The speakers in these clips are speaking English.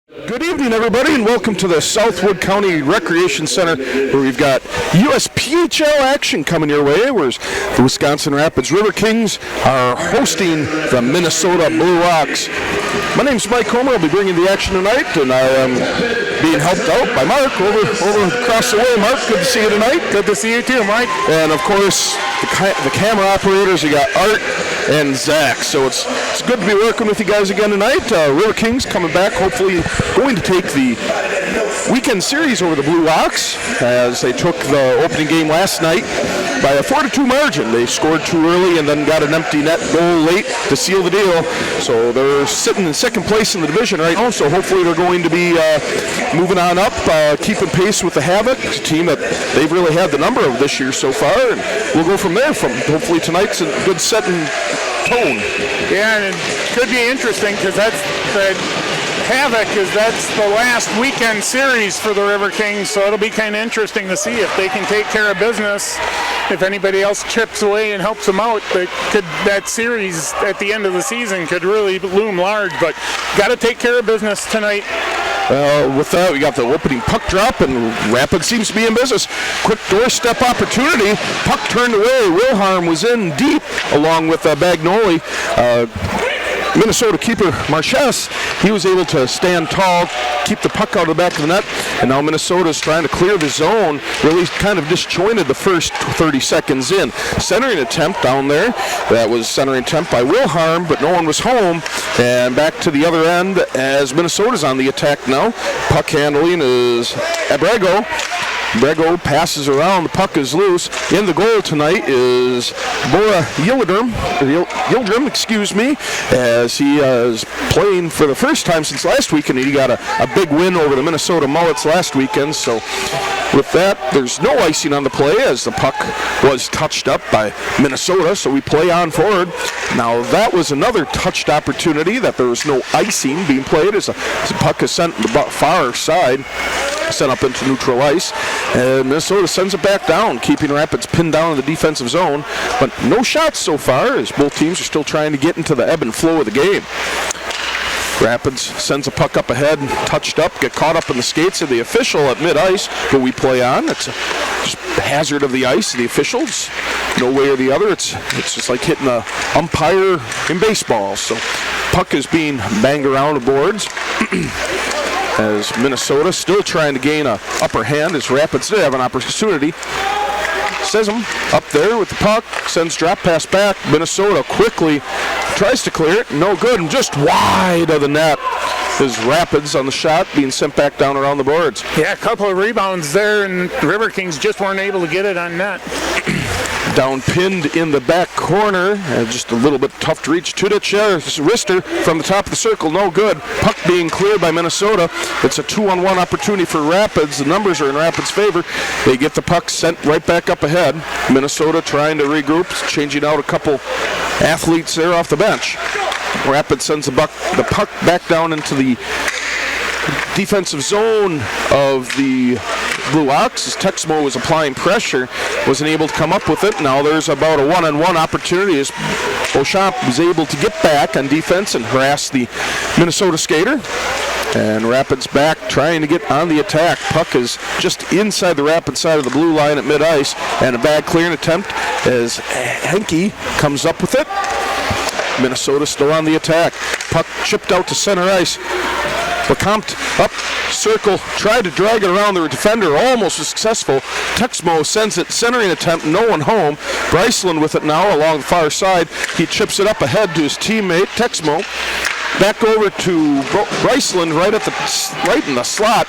Good evening, everybody, and welcome to the Southwood County Recreation Center, where we've got USPHL action coming your way, where the Wisconsin Rapids Riverkings are hosting the Minnesota Blue Rocks. My name's Mike Homer. I'll be bringing the action tonight, and I am being helped out by Mark over across the way. Mark, good to see you tonight. Good to see you too, Mike. And of course, the camera operators, you got Art and Zach. So it's good to be working with you guys again tonight. Riverkings coming back, hopefully going to take the weekend series over the Blue Rocks, as they took the opening game last night by a 4-2 margin. They scored too early and then got an empty net goal late to seal the deal. So they're sitting in second place in the division right now. So hopefully they're going to be moving on up, keeping pace with the Havoc, a team that they've really had the number of this year so far. And we'll go from there. From hopefully tonight's a good setting tone. Yeah, and it could be interesting because that's the Havoc, that's the last weekend series for the Riverkings, so it'll be kind of interesting to see if they can take care of business. If anybody else chips away and helps them out, that series at the end of the season could really loom large, but got to take care of business tonight. With that, we got the opening puck drop, and Rapids seems to be in business. Quick doorstep opportunity. Puck turned away. Wilhelm was in deep, along with Bagnoli. Minnesota keeper Marchese, he was able to stand tall, keep the puck out of the back of the net, and now Minnesota's trying to clear the zone. Really kind of disjointed the first 30 seconds in. Centering attempt down there. That was centering attempt by Wilhelm, but no one was home. And back to the other end as Minnesota's on the attack now. Puck handling is Abrego. Brego passes around, the puck is loose. In the goal tonight is Bora Yildirim, as he is playing for the first time since last weekend. He got a big win over the Minnesota Mullets last weekend. So with that, there's no icing on the play as the puck was touched up by Minnesota, so we play on forward. Now that was another touched opportunity that there was no icing being played as the puck is sent to the far side, sent up into neutral ice. And Minnesota sends it back down, keeping Rapids pinned down in the defensive zone. But no shots so far, as both teams are still trying to get into the ebb and flow of the game. Rapids sends a puck up ahead, touched up, get caught up in the skates of the official at mid-ice, but we play on. It's just a hazard of the ice, the officials. No way or the other. It's just like hitting an umpire in baseball. So puck is being banged around the boards. As Minnesota still trying to gain an upper hand, as Rapids did have an opportunity. Sessom up there with the puck, sends drop pass back. Minnesota quickly tries to clear it, no good, and just wide of the net is Rapids on the shot, being sent back down around the boards. Yeah, a couple of rebounds there, and the Riverkings just weren't able to get it on net. Down pinned in the back corner, just a little bit tough to reach. Tudic, wrister from the top of the circle, no good. Puck being cleared by Minnesota. It's a 2-on-1 opportunity for Rapids. The numbers are in Rapids' favor. They get the puck sent right back up ahead. Minnesota trying to regroup, changing out a couple athletes there off the bench. Rapids sends the puck back down into the defensive zone of the Blue Rocks as Texmo was applying pressure, wasn't able to come up with it. Now there's about a one-on-one opportunity as Beauchamp was able to get back on defense and harass the Minnesota skater. And Rapids back trying to get on the attack. Puck is just inside the Rapids side of the blue line at mid-ice, and a bad clearing attempt as Henke comes up with it. Minnesota still on the attack. Puck chipped out to center ice. Lecompte up, circle, tried to drag it around the defender, almost successful. Texmo sends it, centering attempt, no one home. Bryceland with it now along the far side. He chips it up ahead to his teammate, Texmo. Back over to Bryceland right in the slot.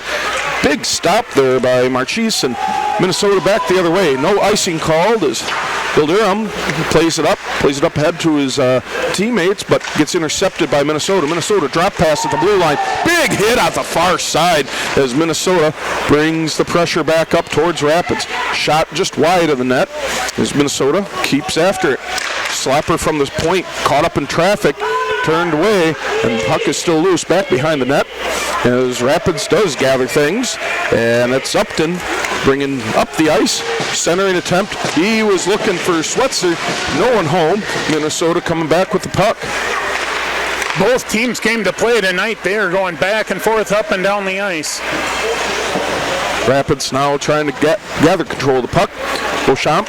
Big stop there by Marchese, and Minnesota back the other way. No icing called as Yildirim plays it up ahead to his teammates, but gets intercepted by Minnesota. Minnesota drop pass at the blue line. Big hit at the far side as Minnesota brings the pressure back up towards Rapids. Shot just wide of the net as Minnesota keeps after it. Slapper from this point, caught up in traffic, turned away, and the puck is still loose back behind the net as Rapids does gather things, and it's Upton bringing up the ice, centering attempt. He was looking for Swetzer, no one home. Minnesota coming back with the puck. both teams came to play tonight. They are going back and forth up and down the ice. Rapids now trying to gather control of the puck. Beauchamp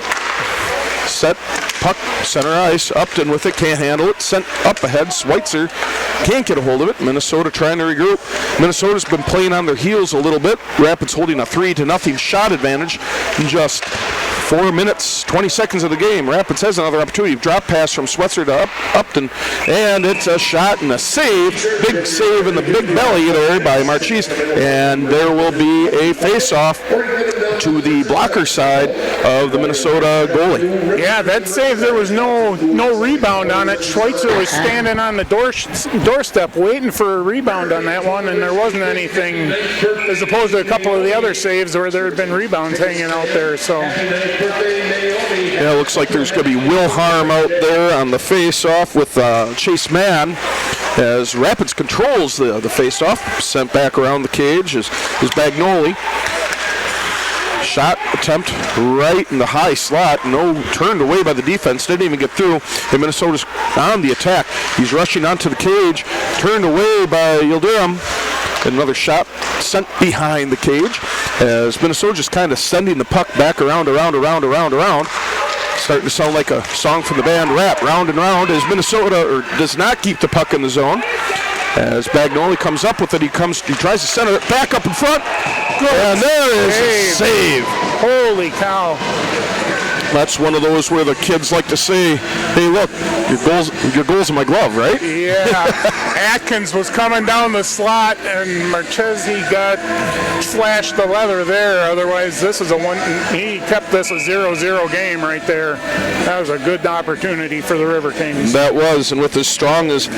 set puck, center ice. Upton with it, can't handle it. Sent up ahead. Schweitzer can't get a hold of it. Minnesota trying to regroup. Minnesota's been playing on their heels a little bit. Rapids holding a 3-0 shot advantage in just 4 minutes, 20 seconds of the game. Rapids has another opportunity. Drop pass from Schweitzer to Upton, and it's a shot and a save. Big save in the big belly there by Marchese, and there will be a face-off to the blocker side of the Minnesota goalie. Yeah, that save, there was no rebound on it. Schweitzer was standing on the doorstep waiting for a rebound on that one, and there wasn't anything as opposed to a couple of the other saves where there had been rebounds hanging out there. So yeah, it looks like there's going to be Will Harm out there on the face-off with Chase Mann as Rapids controls the face-off. Sent back around the cage is Bagnoli. Shot attempt right in the high slot. No, turned away by the defense. Didn't even get through. And Minnesota's on the attack. He's rushing onto the cage. Turned away by Yildirim. Another shot sent behind the cage as Minnesota just kind of sending the puck back around. Starting to sound like a song from the band Rap. Round and round as Minnesota does not keep the puck in the zone. As Bagnoli comes up with it, he tries to center it back up in front. And there is a save. Holy cow. That's one of those where the kids like to say, hey, look, your goal's in my glove, right? Yeah. Atkins was coming down the slot, and Marchese got slashed the leather there. Otherwise, this is he kept this a 0-0 game right there. That was a good opportunity for the Riverkings. That was, and with as strong as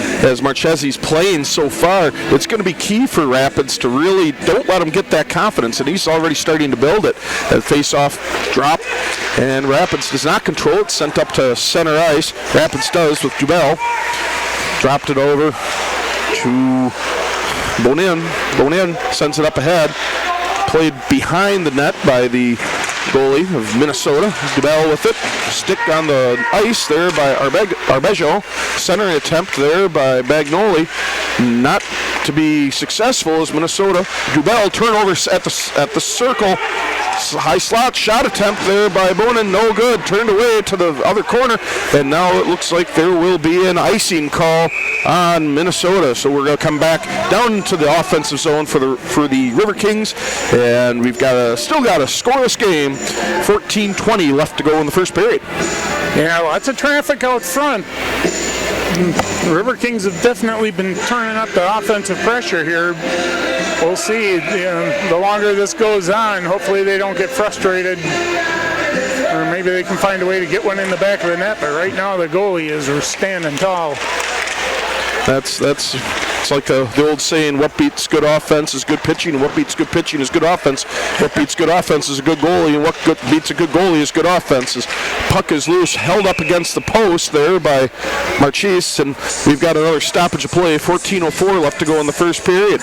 Marchese's playing so far, it's going to be key for Rapids to really don't let him get that confidence, and he's already starting to build it. A face-off drop, and Rapids does not control it, sent up to center ice. Rapids does with Dubel. Dropped it over to Bonin. Bonin sends it up ahead. Played behind the net by the goalie of Minnesota. Dubel with it. Stick on the ice there by Arbejo. Center attempt there by Bagnoli. Not to be successful as Minnesota. Dubel turnover at the circle. High slot shot attempt there by Bonin, no good. Turned away to the other corner, and now it looks like there will be an icing call on Minnesota. So we're going to come back down to the offensive zone for the Riverkings, and we've still got a scoreless game. 14:20 left to go in the first period. Yeah, lots of traffic out front. The Riverkings have definitely been turning up the offensive pressure here. We'll see. The longer this goes on, hopefully they don't get frustrated, or maybe they can find a way to get one in the back of the net. But right now, the goalie is standing tall. It's like the old saying, what beats good offense is good pitching, and what beats good pitching is good offense. What beats good offense is a good goalie, and what beats a good goalie is good offense. As puck is loose, held up against the post there by Marchese, and we've got another stoppage of play. 14:04 left to go in the first period.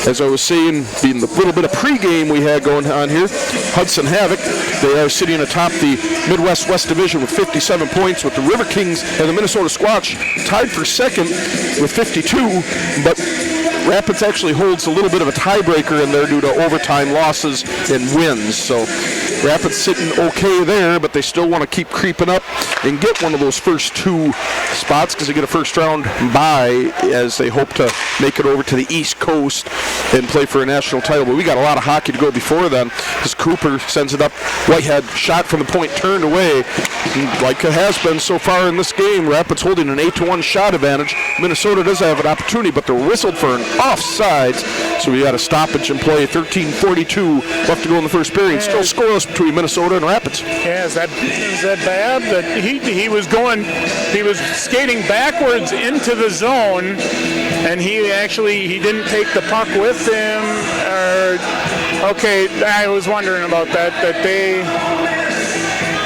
As I was saying, being the little bit of pregame we had going on here, Hudson Havoc, they are sitting atop the Midwest West Division with 57 points, with the Riverkings and the Minnesota Squatch tied for second with 52, but Rapids actually holds a little bit of a tiebreaker in there due to overtime losses and wins. So Rapids sitting okay there, but they still want to keep creeping up and get one of those first two spots because they get a first round bye as they hope to make it over to the East Coast and play for a national title. But we got a lot of hockey to go before then as Cooper sends it up. Whitehead shot from the point, turned away. Like it has been so far in this game, Rapids holding an 8-1 shot advantage. Minnesota does have an opportunity, but they're whistled for an offsides, so we got a stoppage in play. 13:42 left to go in the first period. Still scoreless between Minnesota and Rapids. Yeah, is that bad? That he was skating backwards into the zone, and he didn't take the puck with him. Okay, I was wondering about that.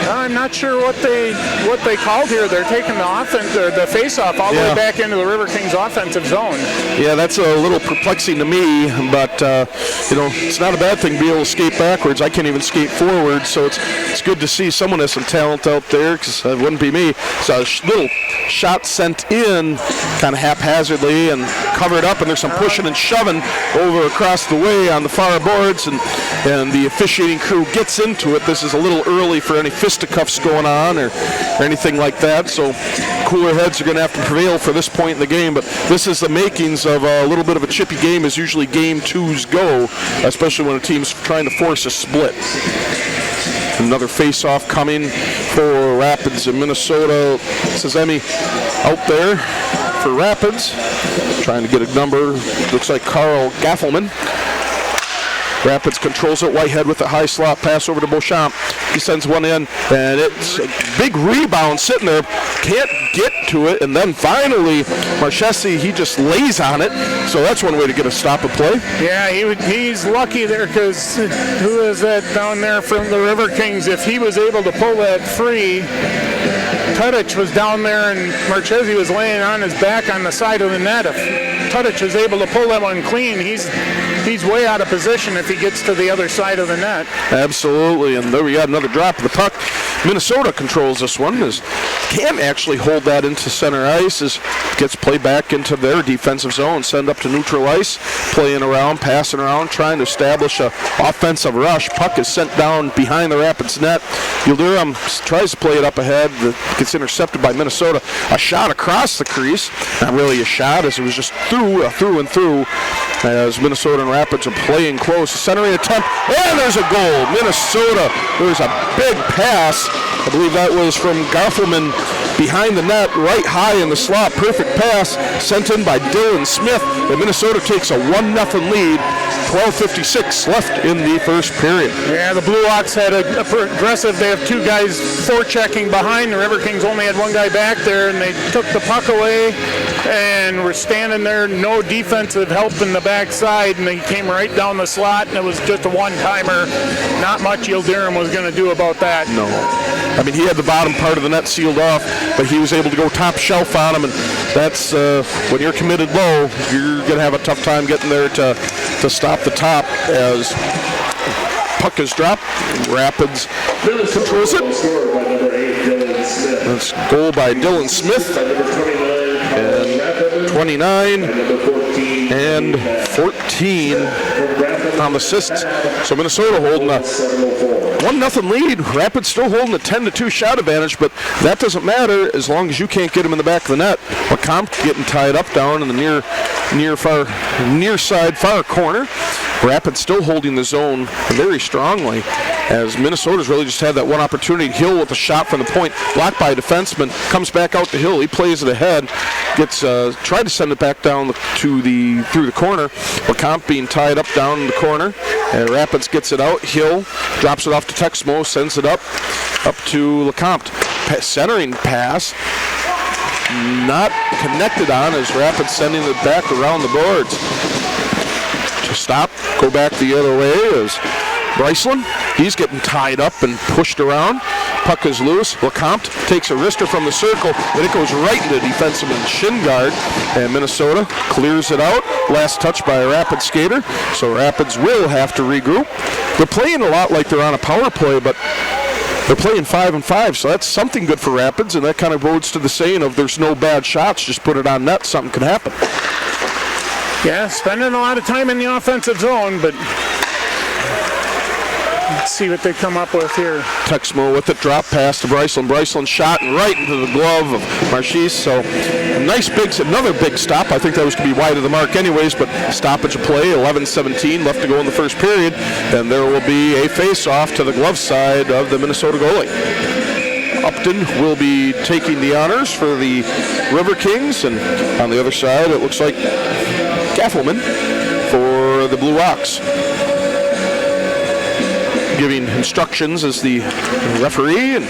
I'm not sure what they called here. They're taking the offense or the face-off all the way back into the Riverkings offensive zone. Yeah, that's a little perplexing to me, but it's not a bad thing to be able to skate backwards. I can't even skate forward, so it's good to see someone has some talent out there, because it wouldn't be me. So a little shot sent in kind of haphazardly and covered up, and there's some pushing and shoving over across the way on the far boards, and the officiating crew gets into it. This is a little early for any fisticuffs going on or anything like that, so cooler heads are going to have to prevail for this point in the game, but this is the makings of a little bit of a chippy game, as usually game twos go, especially when a team's trying to force a split. Another face-off coming for Rapids in Minnesota. This is Emmy out there for Rapids, trying to get a number. Looks like Carl Gaffelman. Rapids controls it. Whitehead with a high slot pass over to Beauchamp. He sends one in, and it's a big rebound sitting there. Can't get to it, and then finally, Marchesi, he just lays on it. So that's one way to get a stop of play. Yeah, he's lucky there, because who is that down there from the Riverkings? If he was able to pull that free, Tudic was down there, and Marchesi was laying on his back on the side of the net. If Tudic is able to pull that one clean, he's way out of position if he gets to the other side of the net. Absolutely, and there we got another drop of the puck. Minnesota controls this one. Can't actually hold that into center ice. Gets played back into their defensive zone, send up to neutral ice, playing around, passing around, trying to establish a offensive rush. Puck is sent down behind the Rapids net. Yildirim tries to play it up ahead. Gets intercepted by Minnesota. A shot across the crease. Not really a shot, as it was just through and through, as Minnesota and Rapids are playing close. Centering attempt, and there's a goal. Minnesota, there's a big pass. I believe that was from Garfelman behind the net, right high in the slot. Perfect pass sent in by Dylan Smith. And Minnesota takes a 1-0 lead. 12:56 left in the first period. Yeah, the Blue Hawks had a aggressive. They have two guys forechecking behind. The Riverkings only had one guy back there, and they took the puck away and were standing there. No defensive help in the backside, and they came right down the slot, and it was just a one-timer. Not much Yildirim was going to do about that. No. I mean, he had the bottom part of the net sealed off, but he was able to go top shelf on him, and that's when you're committed low, you're going to have a tough time getting there to stop the top, as puck is dropped. Rapids controls it. That's goal by Dylan Smith. And 29 and 14 on assists. So Minnesota holding a 1-0 lead. Rapids still holding a 10-2 shot advantage, but that doesn't matter as long as you can't get him in the back of the net. LeCompte getting tied up down in the near side far corner. Rapids still holding the zone very strongly, as Minnesota's really just had that one opportunity. Hill with a shot from the point, blocked by a defenseman, comes back out to Hill. He plays it ahead, gets tried to send it back down through the corner. LeCompte being tied up down in the corner, and Rapids gets it out. Hill drops it off to Texmo, sends it up to LeCompte. Centering pass, not connected on, as Rapids sending it back around the boards. To stop, go back the other way is Bryceland. He's getting tied up and pushed around. Puck is loose. LeCompte takes a wrister from the circle, and it goes right into defenseman's shin guard. And Minnesota clears it out. Last touch by a Rapids skater. So Rapids will have to regroup. They're playing a lot like they're on a power play, but they're playing 5-5, so that's something good for Rapids, and that kind of bodes to the saying of there's no bad shots, just put it on net, something can happen. Yeah, spending a lot of time in the offensive zone, but let's see what they come up with here. Texmo with it, drop pass to Bryceland. Bryceland shot right into the glove of Marchese. So another big stop. I think that was going to be wide of the mark anyways, but stoppage of play, 11-17 left to go in the first period. And there will be a face-off to the glove side of the Minnesota goalie. Upton will be taking the honors for the Riverkings, and on the other side it looks like Gaffelman for the Blue Hawks. Giving instructions as the referee, and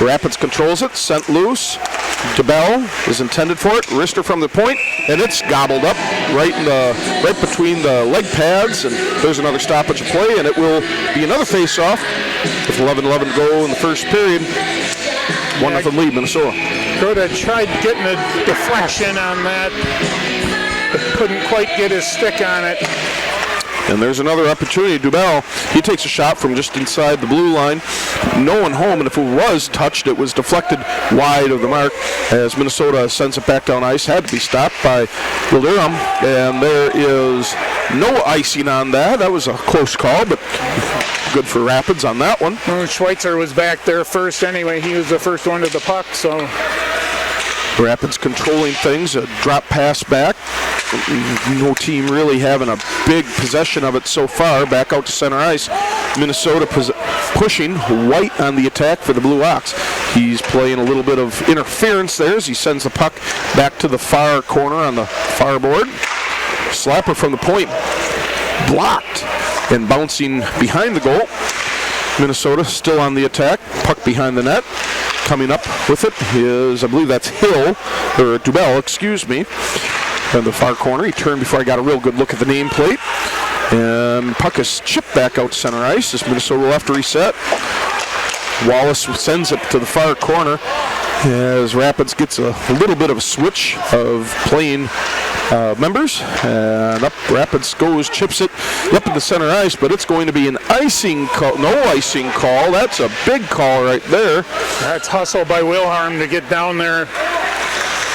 Rapids controls it, sent loose. DeBell is intended for it, wrister from the point, and it's gobbled up right between the leg pads, and there's another stoppage of play, and it will be another face-off. If 11-11 to go in the first period. 1-0 lead, Minnesota. Could have tried getting a deflection on that, but couldn't quite get his stick on it. And there's another opportunity. Dubell, he takes a shot from just inside the blue line. No one home, and if it was touched, it was deflected wide of the mark as Minnesota sends it back down ice. Had to be stopped by Wilderham, and there is no icing on that. That was a close call, but good for Rapids on that one. Well, Schweitzer was back there first anyway. He was the first one to the puck, so... Rapids controlling things, a drop pass back. No team really having a big possession of it so far. Back out to center ice. Minnesota pushing White on the attack for the Blue Ox. He's playing a little bit of interference there as he sends the puck back to the far corner on the far board. Slapper from the point. Blocked and bouncing behind the goal. Minnesota still on the attack. Puck behind the net. Coming up with it is, I believe that's Dubell, excuse me. In the far corner. He turned before I got a real good look at the nameplate. And puck is chipped back out to center ice as Minnesota will have to reset. Wallace sends it to the far corner as Rapids gets a little bit of a switch of playing members. And up Rapids goes, chips it up into center ice, but it's going to be an icing call. No icing call. That's a big call right there. That's hustle by Wilhelm to get down there.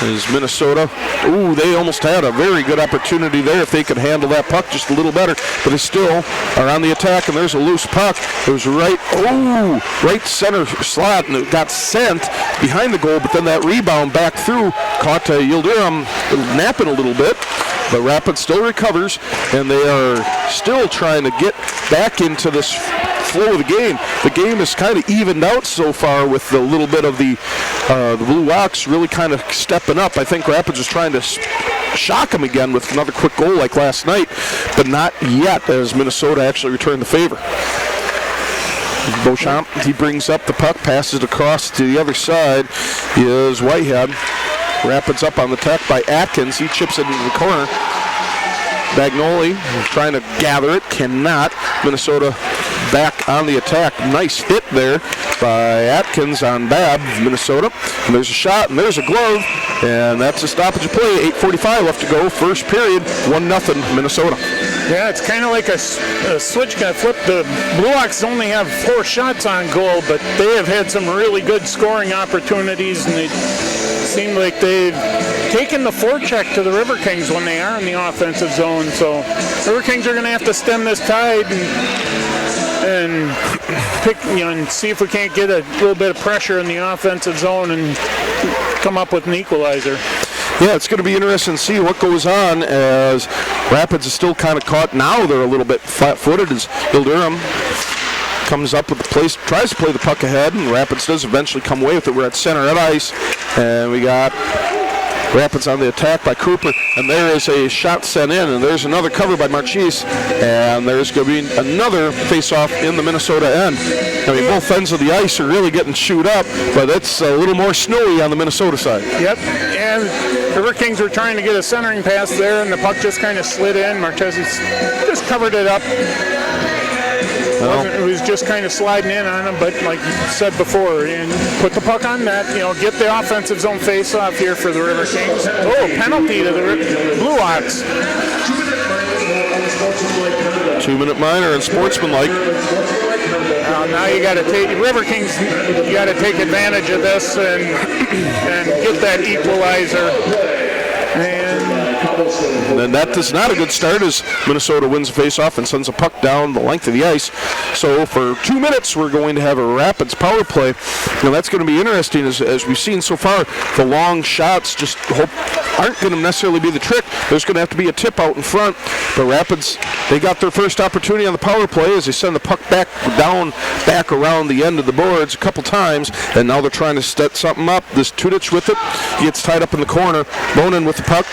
Is Minnesota. Ooh, they almost had a very good opportunity there if they could handle that puck just a little better. But they still are on the attack, and there's a loose puck. It was right center slot, and it got sent behind the goal. But then that rebound back through caught Yildirim napping a little bit. But Rapids still recovers, and they are still trying to get back into this flow of the game. The game is kind of evened out so far with a little bit of the Blue Ox really kind of stepping up. I think Rapids is trying to shock them again with another quick goal like last night, but not yet as Minnesota actually returned the favor. Beauchamp, he brings up the puck, passes it across to the other side, is Whitehead. Rapids up on the attack by Atkins. He chips it into the corner. Bagnoli trying to gather it, cannot. Minnesota back on the attack. Nice hit there by Atkins on Babb, Minnesota. And there's a shot, and there's a glove, and that's a stoppage of play. 8:45 left to go, first period, 1-0 Minnesota. Yeah, it's kind of like a switch kind of flip. The Blue Ox only have 4 shots on goal, but they have had some really good scoring opportunities, and they seem like they've taken the forecheck to the Riverkings when they are in the offensive zone. So Riverkings are going to have to stem this tide and pick, and see if we can't get a little bit of pressure in the offensive zone and come up with an equalizer. Yeah, it's going to be interesting to see what goes on as Rapids is still kind of caught. Now they're a little bit flat-footed as Yildirim comes up with the place, tries to play the puck ahead, and Rapids does eventually come away with it. We're at center at ice, and we got Rapids on the attack by Cooper, and there is a shot sent in, and there's another cover by Marchese, and there's going to be another face-off in the Minnesota end. I mean, both ends of the ice are really getting chewed up, but it's a little more snowy on the Minnesota side. Yep, and the Riverkings were trying to get a centering pass there, and the puck just kind of slid in. Marchese just covered it up. It was just kind of sliding in on him, but like you said before, and put the puck on net, get the offensive zone face-off here for the Riverkings. Oh, penalty to the Blue Ox. 2-minute minor and sportsmanlike. Now you got to take Riverkings. You got to take advantage of this and get that equalizer. And that is not a good start as Minnesota wins the face-off and sends a puck down the length of the ice. So for 2 minutes, we're going to have a Rapids power play. Now that's going to be interesting as we've seen so far. The long shots just aren't going to necessarily be the trick. There's going to have to be a tip out in front. But Rapids, they got their first opportunity on the power play as they send the puck back around the end of the boards a couple times. And now they're trying to set something up. This Tudich with it. He gets tied up in the corner. Bonin with the puck.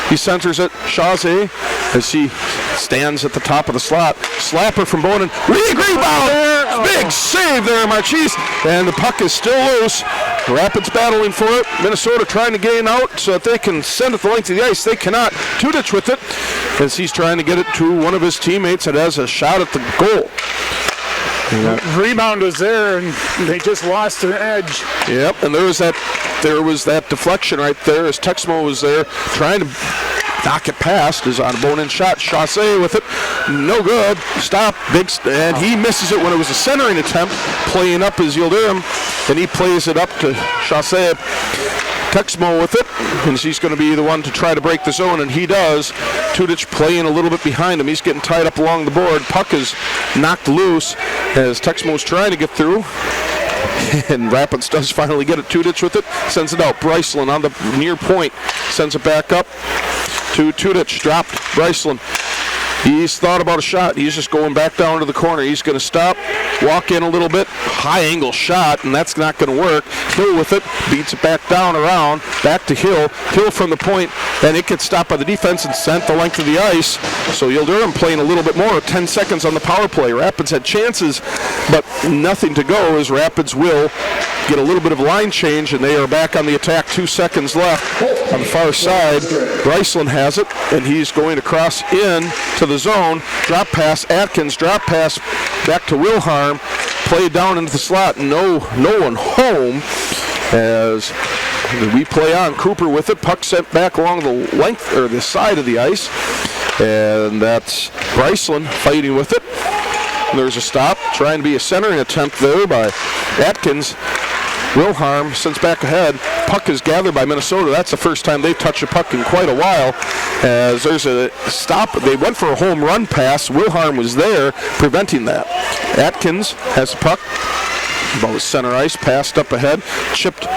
He centers it. Chazé as he stands at the top of the slot. Slapper from Bonin. Really great rebound. Big save there, Marchese. And the puck is still loose. Rapids battling for it. Minnesota trying to gain out so that they can send it the length of the ice. They cannot. Tudich with it as he's trying to get it to one of his teammates that has a shot at the goal. Rebound was there, and they just lost an edge. Yep, and there was that deflection right there as Texmo was there trying to knock it past. Is on a bone-in shot. Chaussee with it, no good. Stop, and he misses it when it was a centering attempt, playing up as Yildirim, and he plays it up to Chaussee. Texmo with it, and he's going to be the one to try to break the zone, and he does. Tudich playing a little bit behind him. He's getting tied up along the board. Puck is knocked loose as Texmo's trying to get through. And Rapids does finally get it. Tudich with it, sends it out. Bryceland on the near point, sends it back up to Tudich. Dropped Bryceland. He's thought about a shot. He's just going back down to the corner. He's going to stop, walk in a little bit, high angle shot, and that's not going to work. Hill with it, beats it back down around, back to Hill. Hill from the point, and it gets stopped by the defense and sent the length of the ice. So Yildirim playing a little bit more, 10 seconds on the power play. Rapids had chances, but nothing to go as Rapids will get a little bit of line change, and they are back on the attack. 2 seconds left on the far side. Bryceland has it, and he's going to cross in to the zone. Drop pass, Atkins, drop pass back to Wilharm. Play down into the slot. No one home as we play on. Cooper with it. Puck sent back along the length or the side of the ice, and that's Bryceland fighting with it. There's a stop, trying to be a centering attempt there by Atkins. Wilharm sends back ahead. Puck is gathered by Minnesota. That's the first time they've touched a puck in quite a while. As there's a stop, they went for a home run pass. Wilharm was there, preventing that. Atkins has the puck. About center ice, passed up ahead, chipped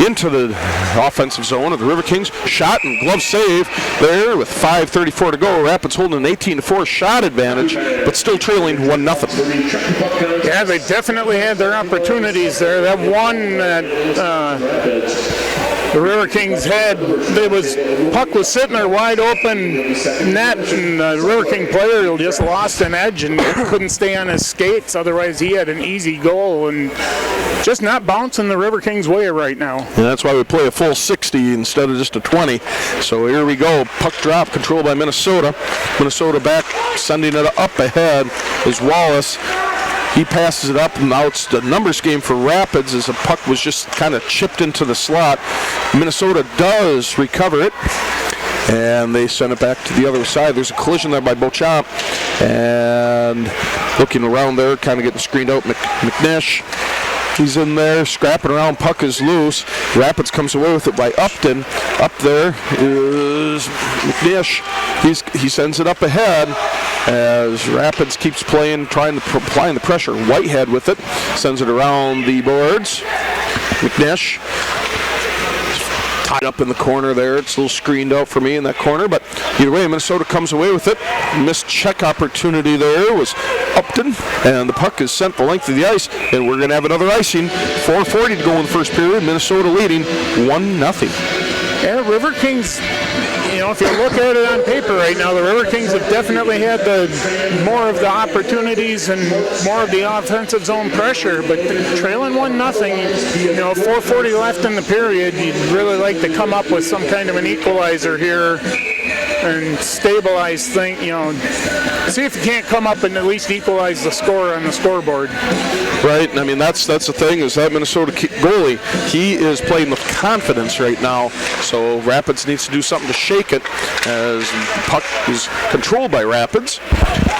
into the offensive zone of the Riverkings. Shot and glove save there with 5:34 to go. Rapids holding an 18-4 shot advantage, but still trailing 1-0. Yeah, they definitely had their opportunities there. That one that the Riverkings had, puck was sitting there wide open net, and the Riverking player just lost an edge and couldn't stay on his skates. Otherwise, he had an easy goal, and just not bouncing the Riverkings' way right now. And that's why we play a full 60 instead of just a 20. So here we go. Puck drop controlled by Minnesota. Minnesota back, sending it up ahead is Wallace. He passes it up, and now it's the numbers game for Rapids as the puck was just kind of chipped into the slot. Minnesota does recover it, and they send it back to the other side. There's a collision there by Beauchamp, and looking around there, kind of getting screened out. McNish, he's in there, scrapping around, puck is loose. Rapids comes away with it by Upton. Up there is McNish. He sends it up ahead as Rapids keeps playing, trying to applying the pressure. Whitehead with it, sends it around the boards. McNish tied up in the corner there. It's a little screened out for me in that corner, but either way, Minnesota comes away with it. Missed check opportunity there was Upton, and the puck is sent the length of the ice, and we're going to have another icing. 4:40 to go in the first period. Minnesota leading 1-0. Yeah, Riverkings, if you look at it on paper right now, the Riverkings have definitely had more of the opportunities and more of the offensive zone pressure, but trailing 1-0, 4:40 left in the period, you'd really like to come up with some kind of an equalizer here and stabilize things, see if you can't come up and at least equalize the score on the scoreboard. Right, and I mean, that's the thing, is that Minnesota goalie, he is playing with confidence right now, so Rapids needs to do something to shake it as the puck is controlled by Rapids.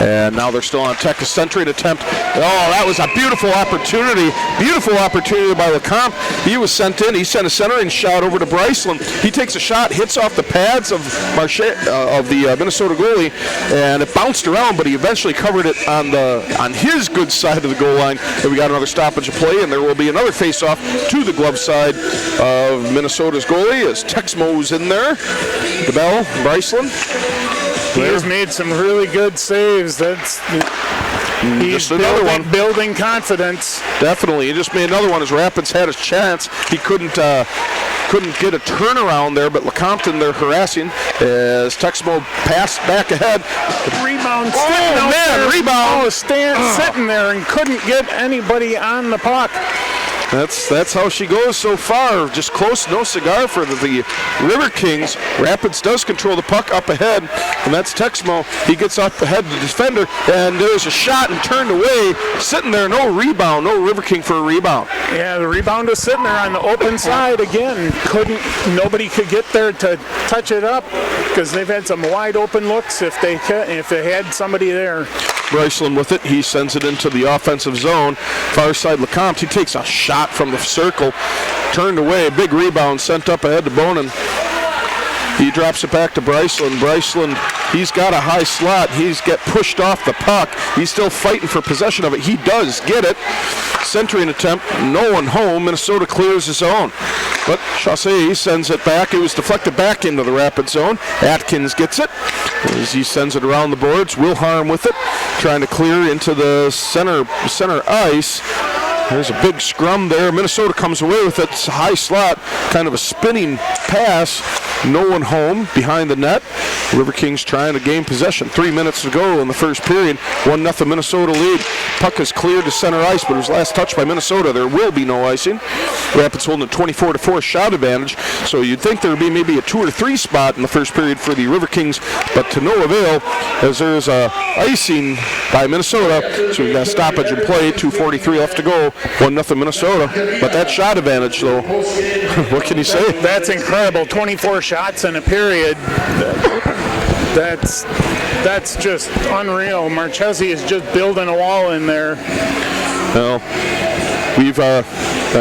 And now they're still on attack, a centering attempt. Oh, that was a beautiful opportunity by LeCompte. He was sent in, he sent a centering shot over to Bryceland. He takes a shot, hits off the pads of the Minnesota goalie, and it bounced around, but he eventually covered it on his good side of the goal line. And we got another stoppage of play, and there will be another face-off to the glove side of Minnesota's goalie as Texmo's in there. DeBell, Bryceland. He has made some really good saves. He's building confidence. Definitely. He just made another one as Rapids had his chance. He couldn't get a turnaround there, but LeCompte in there harassing as Texmo passed back ahead. Rebound. Rebound. Sitting there and couldn't get anybody on the puck. That's how she goes so far. Just close, no cigar for the Riverkings. Rapids does control the puck up ahead, and that's Texmo. He gets up ahead of the defender, and there's a shot and turned away. Sitting there, no rebound, no Riverking for a rebound. Yeah, the rebound was sitting there on the open side again. Nobody could get there to touch it up because they've had some wide open looks if they had somebody there. Bryceland with it. He sends it into the offensive zone. Far side Lecomte. He takes a shot from the circle. Turned away. Big rebound sent up ahead to Bonin. He drops it back to Bryceland. Bryceland, he's got a high slot. He's get pushed off the puck. He's still fighting for possession of it. He does get it. Centering attempt. No one home. Minnesota clears his own. But Chassé sends it back. It was deflected back into the Rapid zone. Atkins gets it as he sends it around the boards. Wilharm with it. Trying to clear into the center ice. There's a big scrum there. Minnesota comes away with it. It's a high slot, kind of a spinning pass. No one home behind the net. Riverkings trying to gain possession. 3 minutes to go in the first period. 1-0 Minnesota lead. Puck is cleared to center ice, but it was last touched by Minnesota. There will be no icing. Rapids holding a 24-4 shot advantage. So you'd think there would be maybe a 2 or 3 spot in the first period for the Riverkings, but to no avail as there's a icing by Minnesota. So we've got stoppage in play. 2:43 left to go. 1-0 Minnesota. But that shot advantage, though, what can you say? That's incredible. 24 shots in a period. That's just unreal. Marchesi is just building a wall in there. Well, we've I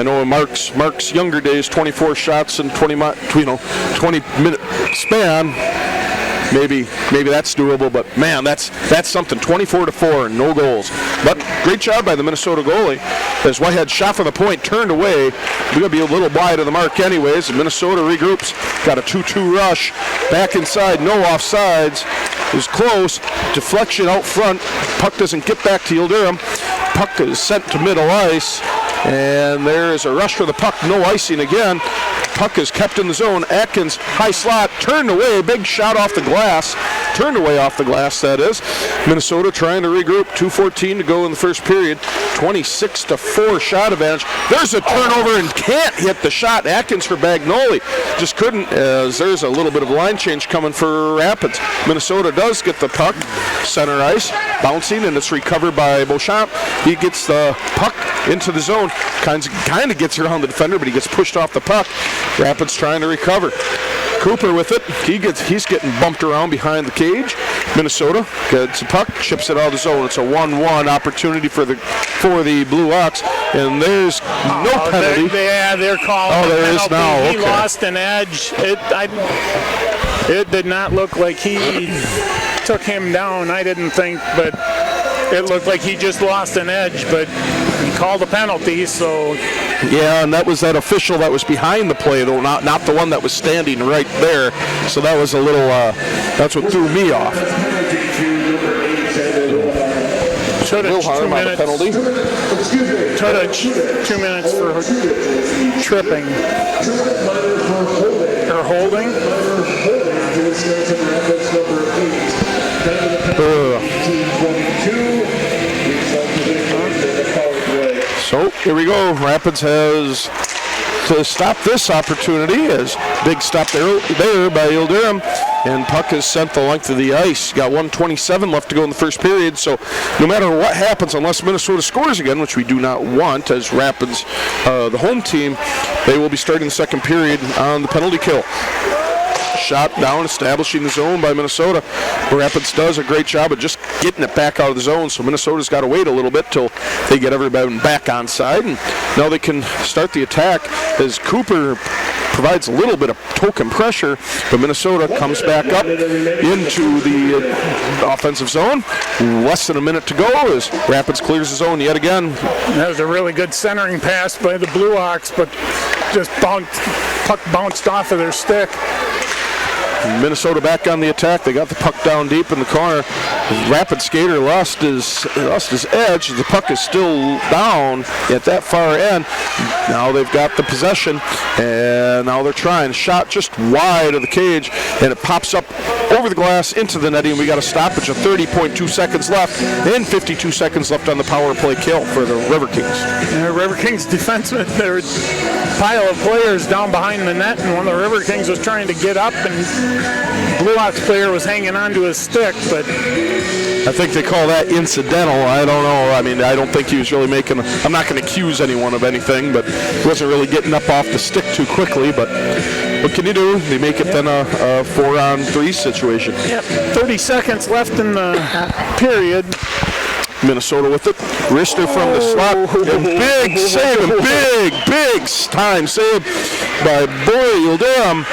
know in Mark's younger days, 24 shots in 20-minute span. Maybe that's doable, but man, that's something. 24-4, no goals. But great job by the Minnesota goalie. As Whitehead shot from the point, turned away. We're going to be a little wide of the mark anyways. Minnesota regroups, got a 2-2 rush. Back inside, no offsides. It was close. Deflection out front. Puck doesn't get back to Yildirim. Puck is sent to middle ice. And there is a rush for the puck. No icing again. Puck is kept in the zone. Atkins, high slot, turned away. Big shot off the glass. Turned away off the glass, that is. Minnesota trying to regroup. 2:14 to go in the first period. 26-4 shot advantage. There's a turnover and can't hit the shot. Atkins for Bagnoli. Just couldn't, as there's a little bit of line change coming for Rapids. Minnesota does get the puck. Center ice, bouncing, and it's recovered by Beauchamp. He gets the puck into the zone. Kind of gets around the defender, but he gets pushed off the puck. Rapids trying to recover. Cooper with it. He's getting bumped around behind the cage. Minnesota gets the puck, chips it out of the zone. It's a 1-1 opportunity for the Blue Ox, and there's no penalty. They're calling. Oh, there is now. He lost an edge. It did not look like he took him down. I didn't think, but it looked like he just lost an edge. But he called a penalty, so. Yeah, and that was that official that was behind the play, though, not the one that was standing right there. So that was a little, that's what threw me off. Wilhelm on the penalty. Tudich, 2 minutes for tripping. Or holding. So here we go. Rapids has to stop this opportunity. As big stop there by Yildirim, and puck is sent the length of the ice. Got 1:27 left to go in the first period. So no matter what happens, unless Minnesota scores again, which we do not want, as Rapids, the home team, they will be starting the second period on the penalty kill. Shot down, establishing the zone by Minnesota. Rapids does a great job of just getting it back out of the zone, so Minnesota's got to wait a little bit till they get everybody back on side, and now they can start the attack as Cooper provides a little bit of token pressure, but Minnesota comes back up into the offensive zone. Less than a minute to go as Rapids clears the zone yet again. That was a really good centering pass by the Blue Ox, but just puck bounced off of their stick. Minnesota back on the attack. They got the puck down deep in the corner. Rapid skater lost his edge. The puck is still down at that far end. Now they've got the possession, and now they're trying. Shot just wide of the cage, and it pops up over the glass into the netting. We got a stoppage of 30.2 seconds left, and 52 seconds left on the power play kill for the Riverkings. Riverkings defensemen, their pile of players down behind the net, and one of the Riverkings was trying to get up, and Blue Ox player was hanging onto his stick, but I think they call that incidental. I don't know. I mean, I don't think he was really making. I'm not going to accuse anyone of anything, but he wasn't really getting up off the stick too quickly. But what can you do? They make it then a 4-on-3 situation. Yep. 30 seconds left in the period. Minnesota with it. Rister from the slot. And big save, and big time save by Boyle Durham.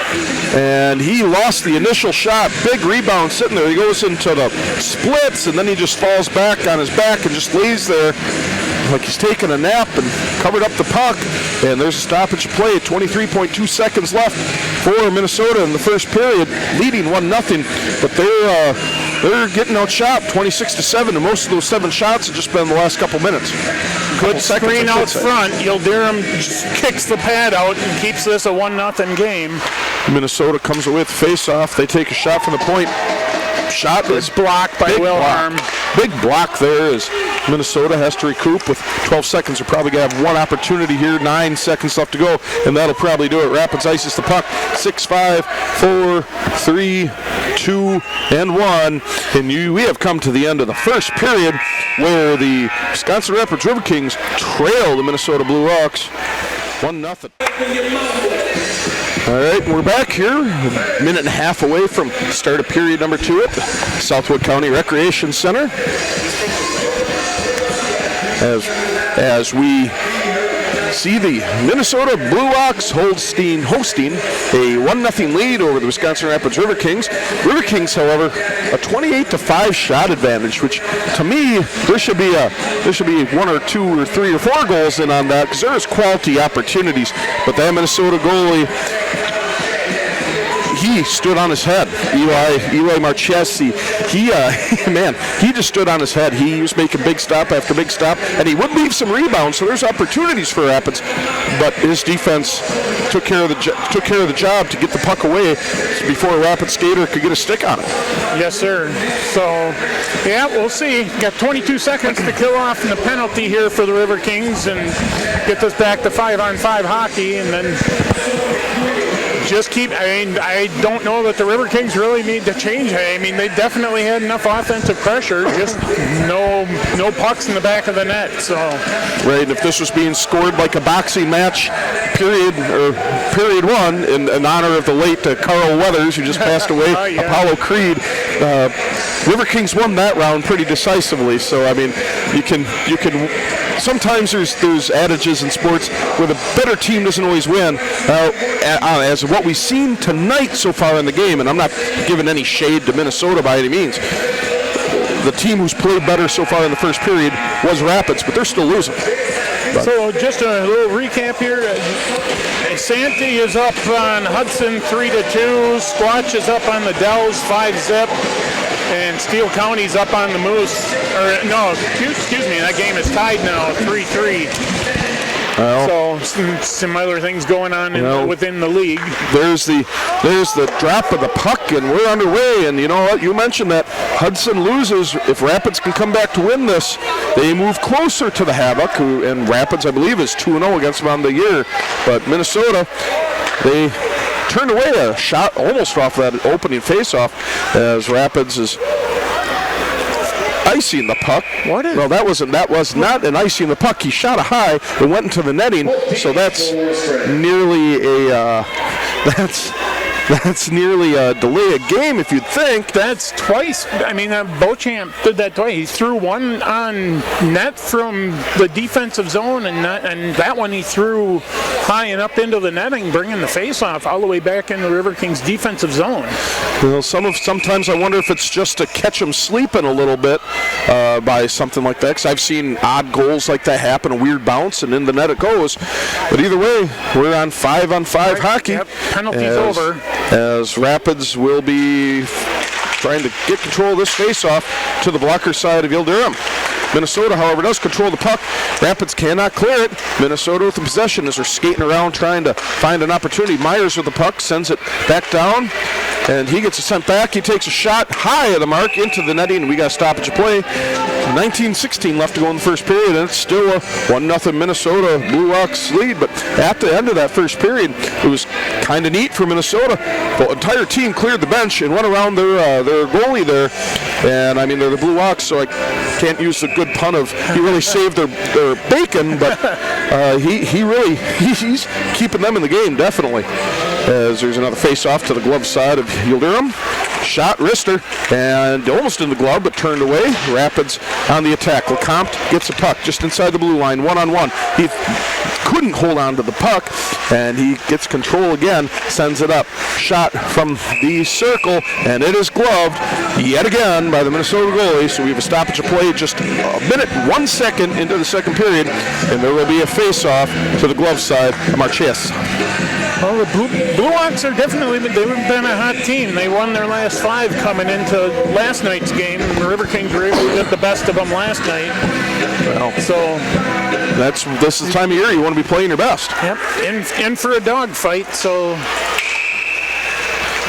And he lost the initial shot. Big rebound sitting there. He goes into the splits, and then he just falls back on his back and just lays there like he's taking a nap and covered up the puck. And there's a stoppage of play. 23.2 seconds left for Minnesota in the first period, leading 1-0. But they're getting outshot 26-7, and most of those 7 shots have just been in the last couple minutes. Good screen out front. Yildirim just kicks the pad out and keeps this a 1-0 game. Minnesota comes away with face-off. They take a shot from the point. Shot is blocked by Wilhelm. Big block there as Minnesota has to recoup with 12 seconds. They're probably going to have one opportunity here. 9 seconds left to go, and that'll probably do it. Rapids ices the puck. 6-5, 4, 3, 2, and 1. And we have come to the end of the first period where the Wisconsin Rapids Riverkings trail the Minnesota Blue Hawks 1-0. All right, we're back here, a minute and a half away from the start of period number 2 at the Southwood County Recreation Center. As we see the Minnesota Blue Hawks hosting a 1-0 lead over the Wisconsin Rapids Riverkings. Riverkings, however, a 28-5 shot advantage, which to me there should be 1 or 2 or 3 or 4 goals in on that because there's quality opportunities. But that Minnesota goalie, he stood on his head. Eli Marchesi, he just stood on his head. He was making big stop after big stop, and he would leave some rebounds, so there's opportunities for Rapids, but his defense took care of the job to get the puck away before a Rapids skater could get a stick on it. Yes, sir. So, yeah, we'll see. Got 22 seconds to kill off in the penalty here for the Riverkings and get this back to 5-on-5 hockey, and then just keep. I don't know that the Riverkings really need to change. I mean, they definitely had enough offensive pressure, just no pucks in the back of the net. So, right. And if this was being scored like a boxing match, period 1, in honor of the late Carl Weathers, who just passed away, oh, yeah. Apollo Creed, Riverkings won that round pretty decisively. So, I mean, you can. Sometimes there's adages in sports where the better team doesn't always win. As what we've seen tonight so far in the game, and I'm not giving any shade to Minnesota by any means, the team who's played better so far in the first period was Rapids, but they're still losing. So just a little recap here. Santee is up on Hudson 3-2. Squatch is up on the Dells 5-zip. And Steele County's up on the Moose. Excuse me, that game is tied now, 3-3. Well, so some other things going on within the league. There's the drop of the puck, and we're underway. And you know what? You mentioned that Hudson loses. If Rapids can come back to win this, they move closer to the Havoc, and Rapids, I believe, is 2-0 against them on the year. But Minnesota, they turned away a shot almost off that opening faceoff as Rapids is icing the puck. Well, that was not an icing the puck. He shot a high and went into the netting. So that's nearly a delay of game, if you'd think. That's twice. I mean, Beauchamp did that twice. He threw one on net from the defensive zone, and that one he threw high and up into the netting, bringing the face-off all the way back into Riverkings' defensive zone. Well, sometimes I wonder if it's just to catch them sleeping a little bit by something like that, because I've seen odd goals like that happen, a weird bounce, and in the net it goes. But either way, we're on 5-on-5 hockey. Yep, penalty's over. As Rapids will be trying to get control of this face-off to the blocker side of Yildirim. Minnesota, however, does control the puck. Rapids cannot clear it. Minnesota with the possession as they're skating around trying to find an opportunity. Myers with the puck, sends it back down, and he gets it sent back. He takes a shot high of the mark into the netting, and we got a stoppage of play. 19:16 left to go in the first period, and it's still a 1-0 Minnesota Blue Hawks lead. But at the end of that first period, it was kind of neat for Minnesota. The entire team cleared the bench and went around their goalie there. And I mean, they're the Blue Hawks, so I can't use the good pun of he really saved their bacon, but he's keeping them in the game, definitely. As there's another face-off to the glove side of Yildirim. Shot, wrister, and almost in the glove, but turned away. Rapids on the attack. LeCompte gets the puck just inside the blue line, one-on-one. He couldn't hold on to the puck, and he gets control again, sends it up. Shot from the circle, and it is gloved yet again by the Minnesota goalie. So we have a stoppage of play just a minute, 1 second into the second period, and there will be a face-off to the glove side of Marchese. Well, the Blue Hawks are definitely, they've been a hot team. They won their last 5 coming into last night's game. The Riverkings were able to get the best of them last night. Well, so this is the time of year you want to be playing your best. Yep, in for a dogfight. So.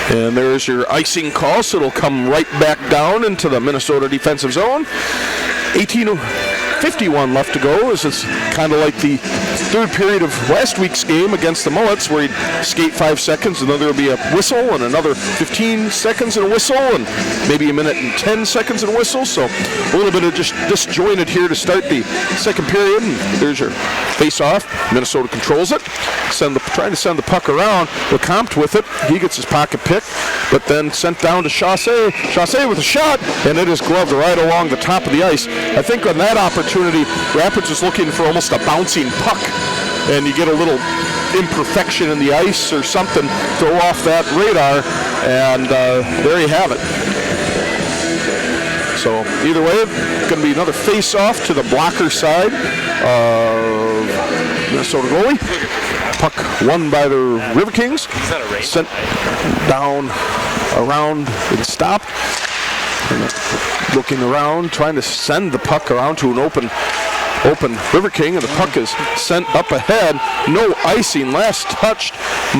And there's your icing call, so it'll come right back down into the Minnesota defensive zone. 18:51 left to go, as it's kind of like the third period of last week's game against the Mullets, where he'd skate 5 seconds and then there would be a whistle and another 15 seconds and a whistle and maybe a minute and 10 seconds and a whistle. So a little bit of just disjointed here to start the second period. And there's your face-off. Minnesota controls it, trying to send the puck around. LeCompte with it. He gets his pocket picked, but then sent down to Chassé. Chassé with a shot, and it is gloved right along the top of the ice. I think on that opportunity, Rapids was looking for almost a bouncing puck, and you get a little imperfection in the ice or something, throw off that radar, and there you have it. So either way, going to be another face-off to the blocker side of Minnesota goalie. Puck won by the Riverkings. Sent down, around, and stopped. Looking around, trying to send the puck around to an open River King, and the puck is sent up ahead. No icing, last touched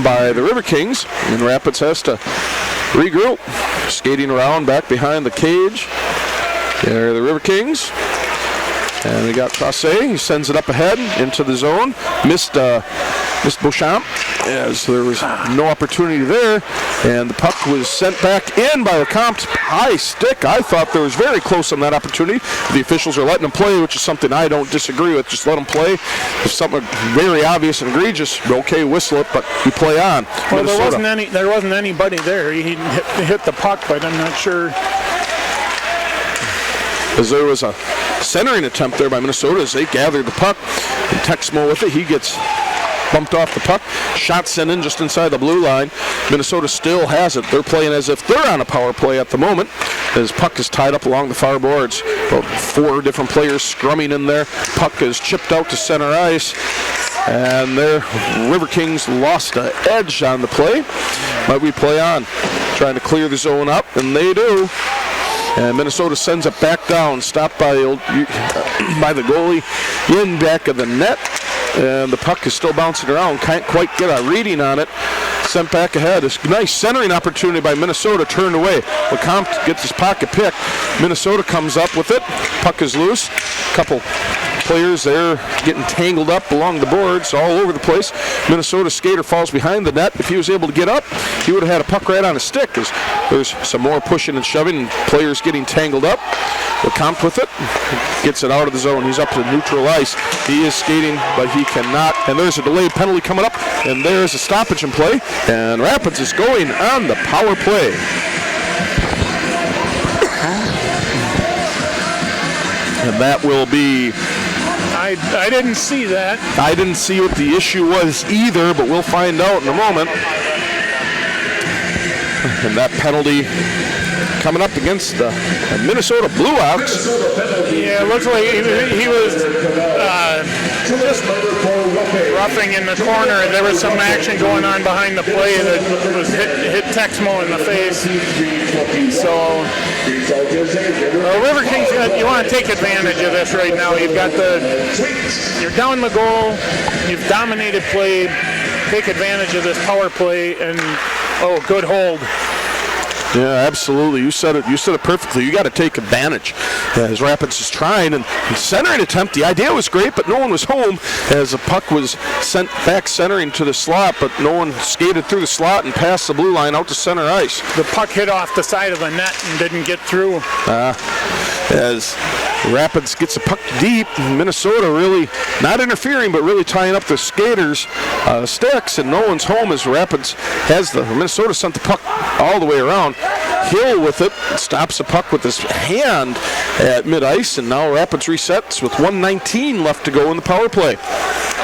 by the River Kings, and Rapids has to regroup. Skating around back behind the cage. There are the River Kings. And we got Chassé. He sends it up ahead into the zone. Missed Beauchamp, as there was no opportunity there. And the puck was sent back in by LeCompte's high stick. I thought there was very close on that opportunity. The officials are letting them play, which is something I don't disagree with. Just let them play. If something very obvious and egregious, okay, whistle it, but we play on. Well, there wasn't anybody there. He hit the puck, but I'm not sure. As there was a centering attempt there by Minnesota as they gathered the puck. And Texmo with it, he gets bumped off the puck. Shot sent in just inside the blue line. Minnesota still has it. They're playing as if they're on a power play at the moment, as puck is tied up along the far boards. About 4 different players scrumming in there. Puck is chipped out to center ice. And their River Kings lost an edge on the play. But we play on, trying to clear the zone up, and they do. And Minnesota sends it back down, stopped by the goalie in back of the net. And the puck is still bouncing around. Can't quite get a reading on it. Sent back ahead. A nice centering opportunity by Minnesota, turned away. LeCompte gets his pocket picked. Minnesota comes up with it. Puck is loose. Couple players there getting tangled up along the boards all over the place. Minnesota skater falls behind the net. If he was able to get up, he would have had a puck right on his stick. There's some more pushing and shoving and players getting tangled up. LeCompte with it, gets it out of the zone. He's up to neutral ice. He is skating, but he cannot. And there's a delayed penalty coming up, and there's a stoppage in play. And Rapids is going on the power play. And that will be... I didn't see that. I didn't see what the issue was either, but we'll find out in a moment. And that penalty coming up against the Minnesota Blue Hawks. Yeah, it looks like he was just roughing in the corner. There was some action going on behind the play that was hit Texmo in the face. So River Kings, to take advantage of this right now. You're down the goal. You've dominated play. Take advantage of this power play, and good hold. Yeah, absolutely. You said it. You said it perfectly. You got to take advantage. As Rapids is trying and centering attempt. The idea was great, but no one was home as the puck was sent back centering to the slot, but no one skated through the slot and passed the blue line out to center ice. The puck hit off the side of the net and didn't get through. As Rapids gets the puck deep, Minnesota really not interfering, but really tying up the skaters' sticks, and no one's home as Rapids has Minnesota sent the puck all the way around. Hill with it, stops the puck with his hand at mid-ice, and now Rapids resets with 1:19 left to go in the power play.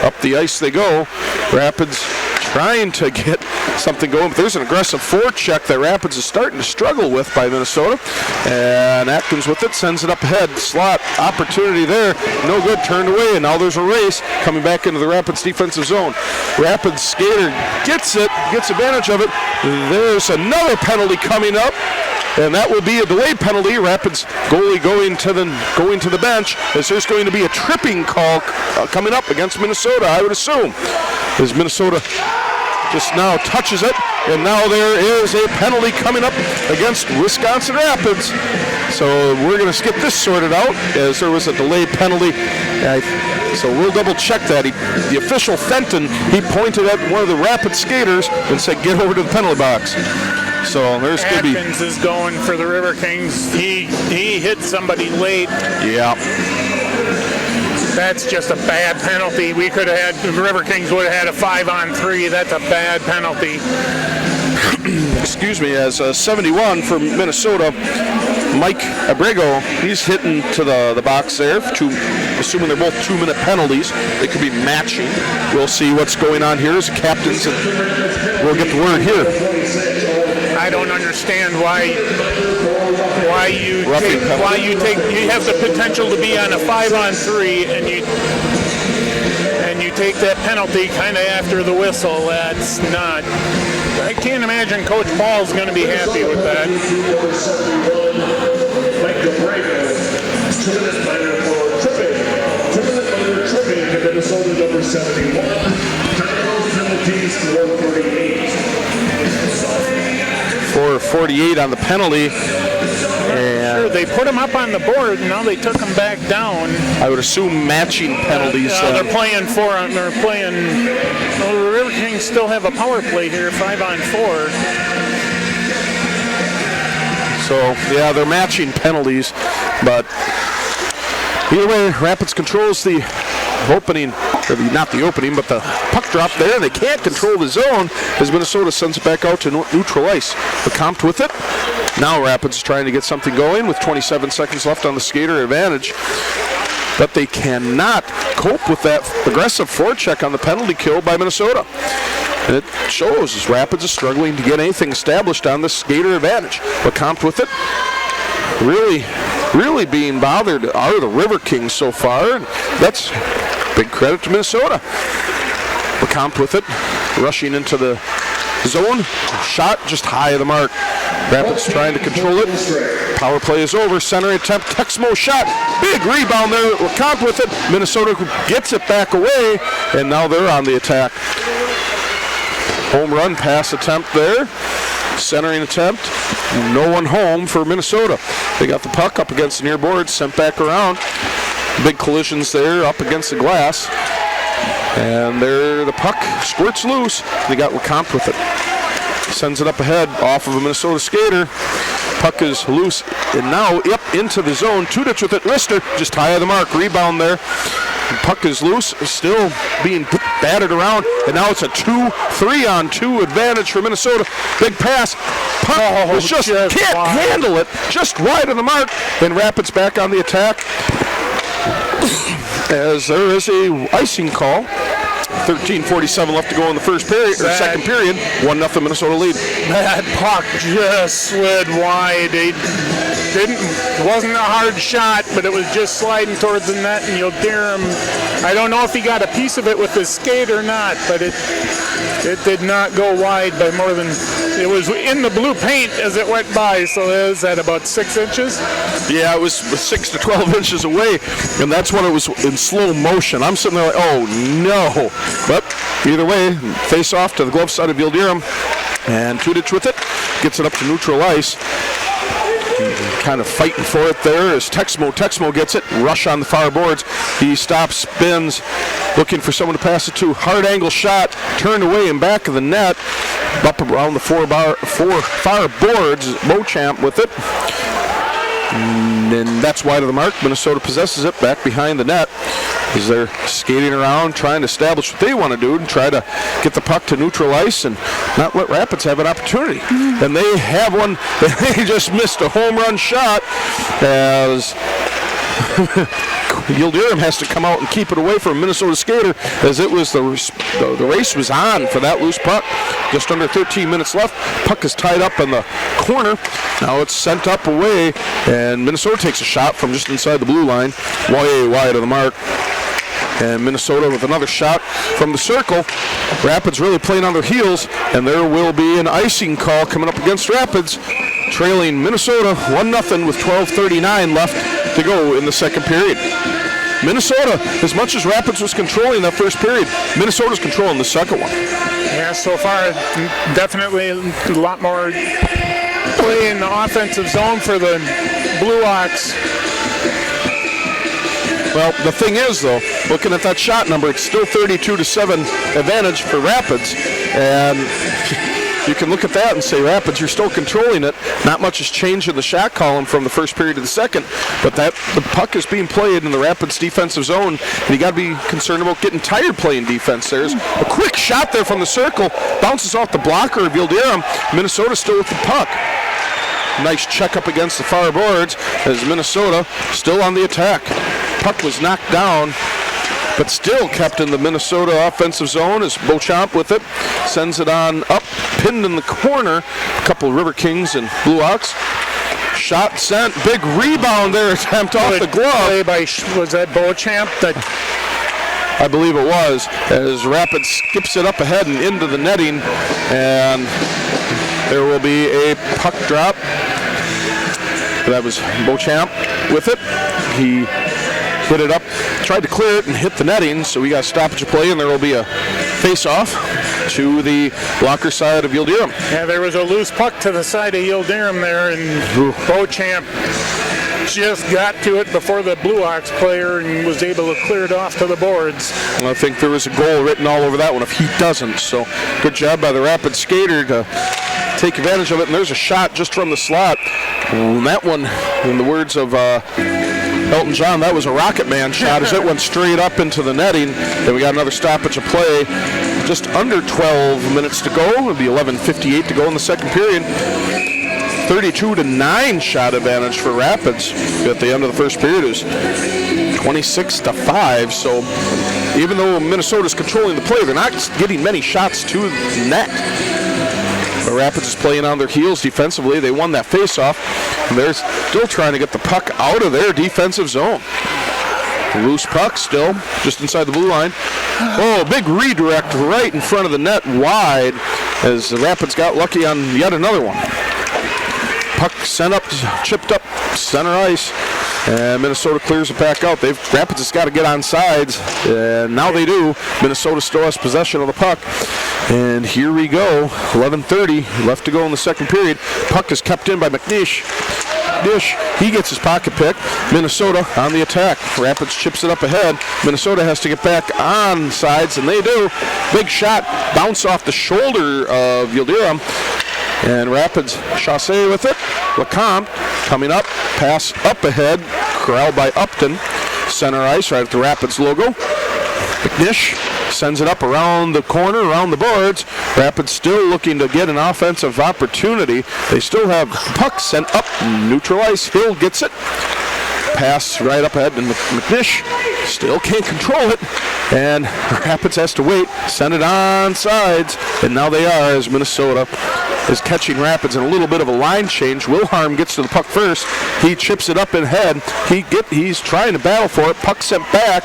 Up the ice they go. Rapids trying to get something going, but there's an aggressive forecheck that Rapids is starting to struggle with by Minnesota, and Atkins with it, sends it up ahead, slot, opportunity there, no good, turned away, and now there's a race coming back into the Rapids defensive zone. Rapids skater gets it, gets advantage of it. There's another penalty coming up, and that will be a delayed penalty. Rapids goalie going to the bench, as there's going to be a tripping call coming up against Minnesota, I would assume, as Minnesota just now touches it, and now there is a penalty coming up against Wisconsin Rapids. So we're going to get this sorted out, as there was a delayed penalty. So we'll double check that. The official Fenton, he pointed at one of the Rapids skaters and said, "Get over to the penalty box." So there's going to be. Atkins is going for the Riverkings. He hit somebody late. Yeah. That's just a bad penalty. We could have had, the Riverkings would have had a 5-on-3. That's a bad penalty. Excuse me, as 71 for Minnesota, Mike Abrego, he's hitting to the box there, assuming they're both 2-minute penalties. They could be matching. We'll see what's going on here as captains, and we'll get the word here. I don't understand why you have the potential to be on a 5-on-3 and you take that penalty kind of after the whistle. That's not. I can't imagine Coach Paul's going to be happy with that. Tripping to Minnesota number 71. Penalties for 48. 4:48 on the penalty. Sure, they put him up on the board, and now they took him back down. I would assume matching penalties. They're playing the Riverkings still have a power play here, 5-on-4. So, yeah, they're matching penalties, but either way, Rapids controls the opening, or not the opening, but the puck drop there. They can't control the zone as Minnesota sends it back out to neutral ice. LeCompte with it. Now Rapids is trying to get something going with 27 seconds left on the skater advantage, but they cannot cope with that aggressive forecheck on the penalty kill by Minnesota. And it shows as Rapids is struggling to get anything established on the skater advantage. LeCompte with it. Really being bothered are the Riverkings so far. That's big credit to Minnesota. LeCompte with it, rushing into the zone. Shot just high of the mark. Rapids trying to control it. Power play is over. Center attempt. Texmo shot. Big rebound there. LeCompte with it. Minnesota gets it back away, and now they're on the attack. Home run pass attempt there. Centering attempt. No one home for Minnesota. They got the puck up against the near board, sent back around. Big collisions there up against the glass. And there the puck squirts loose. They got LeCompte with it. Sends it up ahead off of a Minnesota skater. Puck is loose and now up into the zone. Tudich with it. Rister just high of the mark. Rebound there. The puck is loose, still being batted around, and now it's a 2-3-on-2 advantage for Minnesota. Big pass. Puck just can't handle it. Just wide of the mark. And Rapids back on the attack as there is a icing call. 13:47 left to go in the first period, or second period. 1-0 Minnesota lead. That puck just slid wide. It wasn't a hard shot, but it was just sliding towards the net, and you'll dare him. I don't know if he got a piece of it with his skate or not, but It did not go wide by more than, it was in the blue paint as it went by, so it was at about 6 inches. Yeah, it was 6 to 12 inches away, and that's when it was in slow motion. I'm sitting there like, oh no. But either way, face off to the glove side of Yildirim, and Tudich with it, gets it up to neutral ice. Kind of fighting for it there as Texmo gets it, rush on the far boards. He stops, spins, looking for someone to pass it to. Hard angle shot, turned away in back of the net. Up around the four far boards, Beauchamp with it. And that's wide of the mark. Minnesota possesses it back behind the net as they're skating around, trying to establish what they want to do and try to get the puck to neutral ice and not let Rapids have an opportunity. And they have one. They just missed a home run shot as Yildirim has to come out and keep it away from a Minnesota skater as it was the race was on for that loose puck. Just under 13 minutes left. Puck is tied up in the corner. Now it's sent up away, and Minnesota takes a shot from just inside the blue line, way wide of the mark. And Minnesota with another shot from the circle. Rapids really playing on their heels, and there will be an icing call coming up against Rapids, trailing Minnesota 1-0 with 12:39 left to go in the second period. Minnesota, as much as Rapids was controlling that first period, Minnesota's controlling the second one. Yeah, so far, definitely a lot more play in the offensive zone for the Blue Ox. Well, the thing is, though, looking at that shot number, it's still 32-7 advantage for Rapids. And you can look at that and say, Rapids, you're still controlling it. Not much has changed in the shot column from the first period to the second, but the puck is being played in the Rapids defensive zone, and you got to be concerned about getting tired playing defense. There's a quick shot there from the circle, bounces off the blocker of Yildirim. Minnesota still with the puck. Nice check up against the far boards as Minnesota still on the attack. Puck was knocked down, but still kept in the Minnesota offensive zone as Beauchamp with it sends it on up, pinned in the corner. A couple of Riverkings and Blue Ox. Shot sent, big rebound there, attempt off the glove. Play by, was that Beauchamp? I believe it was, as Rapids skips it up ahead and into the netting, and there will be a puck drop. That was Beauchamp with it. He hit it up, tried to clear it and hit the netting, so we got a stoppage of play, and there will be a face-off to the blocker side of Yildirim. Yeah, there was a loose puck to the side of Yildirim there, and Beauchamp just got to it before the Blue Ox player and was able to clear it off to the boards. Well, I think there was a goal written all over that one if he doesn't, so good job by the Rapids skater to take advantage of it, and there's a shot just from the slot. And that one, in the words of Elton John, that was a Rocket Man shot as it went straight up into the netting. Then we got another stoppage of play. Just under 12 minutes to go. It'll be 11:58 to go in the second period. 32-9 shot advantage for Rapids at the end of the first period. Is 26-5. So even though Minnesota's controlling the play, they're not getting many shots to the net. But Rapids is playing on their heels defensively. They won that face-off, and they're still trying to get the puck out of their defensive zone. Loose puck still just inside the blue line. Oh, big redirect right in front of the net wide as the Rapids got lucky on yet another one. Puck sent up, chipped up center ice, and Minnesota clears it back out. Rapids has got to get on sides, and now they do. Minnesota still has possession of the puck. And here we go, 11:30 left to go in the second period. Puck is kept in by McNish. He gets his pocket pick. Minnesota on the attack. Rapids chips it up ahead. Minnesota has to get back on sides, and they do. Big shot, bounce off the shoulder of Yildirim. And Rapids Chassé with it. Lecomte coming up, pass up ahead, corralled by Upton. Center ice right at the Rapids logo. McNish sends it up around the corner, around the boards. Rapids still looking to get an offensive opportunity. They still have the puck sent up, neutral ice. Hill gets it. Pass right up ahead, and McNish still can't control it. And Rapids has to wait, send it on sides, and now they are as Minnesota is catching Rapids in a little bit of a line change. Wilhelm gets to the puck first. He chips it up in head. He's trying to battle for it. Puck sent back.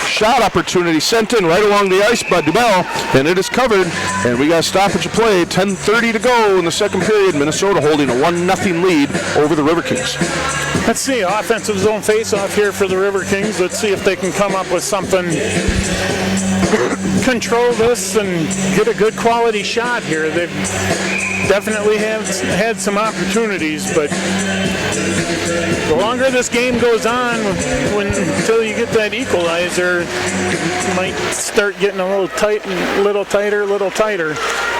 shot opportunity sent in right along the ice by Dubell, and it is covered, and we got a stoppage of play. 10:30 to go in the second period. Minnesota holding a 1-0 lead over the Riverkings. Let's see, offensive zone face-off here for the Riverkings. Let's see if they can come up with something, control this, and get a good quality shot here. They've definitely have had some opportunities, but the longer this game goes on, until you get that equalizer, you might start getting a little tight, and little tighter.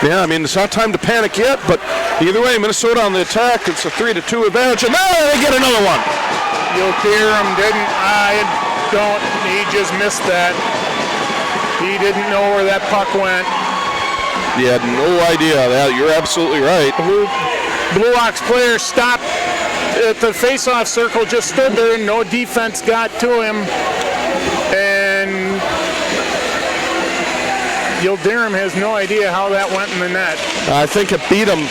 Yeah, I mean, it's not time to panic yet, but either way, Minnesota on the attack. It's a 3-2 advantage, and now they get another one. You'll hear him, didn't I? Don't. He just missed that. He didn't know where that puck went. He had no idea that. You're absolutely right. Blue Ox player stopped at the face-off circle, just stood there, and no defense got to him. And Yildirim has no idea how that went in the net. I think it beat him.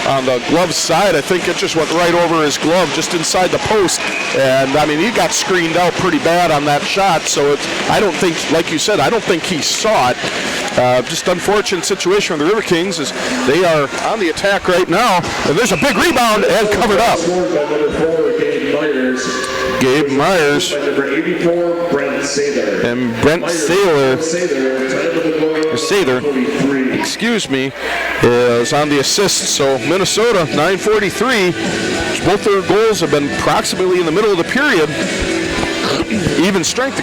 On the glove side. I think it just went right over his glove, just inside the post. And I mean, he got screened out pretty bad on that shot. So I don't think, like you said, I don't think he saw it. Just unfortunate situation for the Riverkings as they are on the attack right now. And there's a big rebound and covered up. Scored by number 4, Gabe Myers. By number 84, Brent Sather. And Brent Sather, excuse me, is on the assist. So Minnesota, 9:43. Both their goals have been approximately in the middle of the period. Even strength,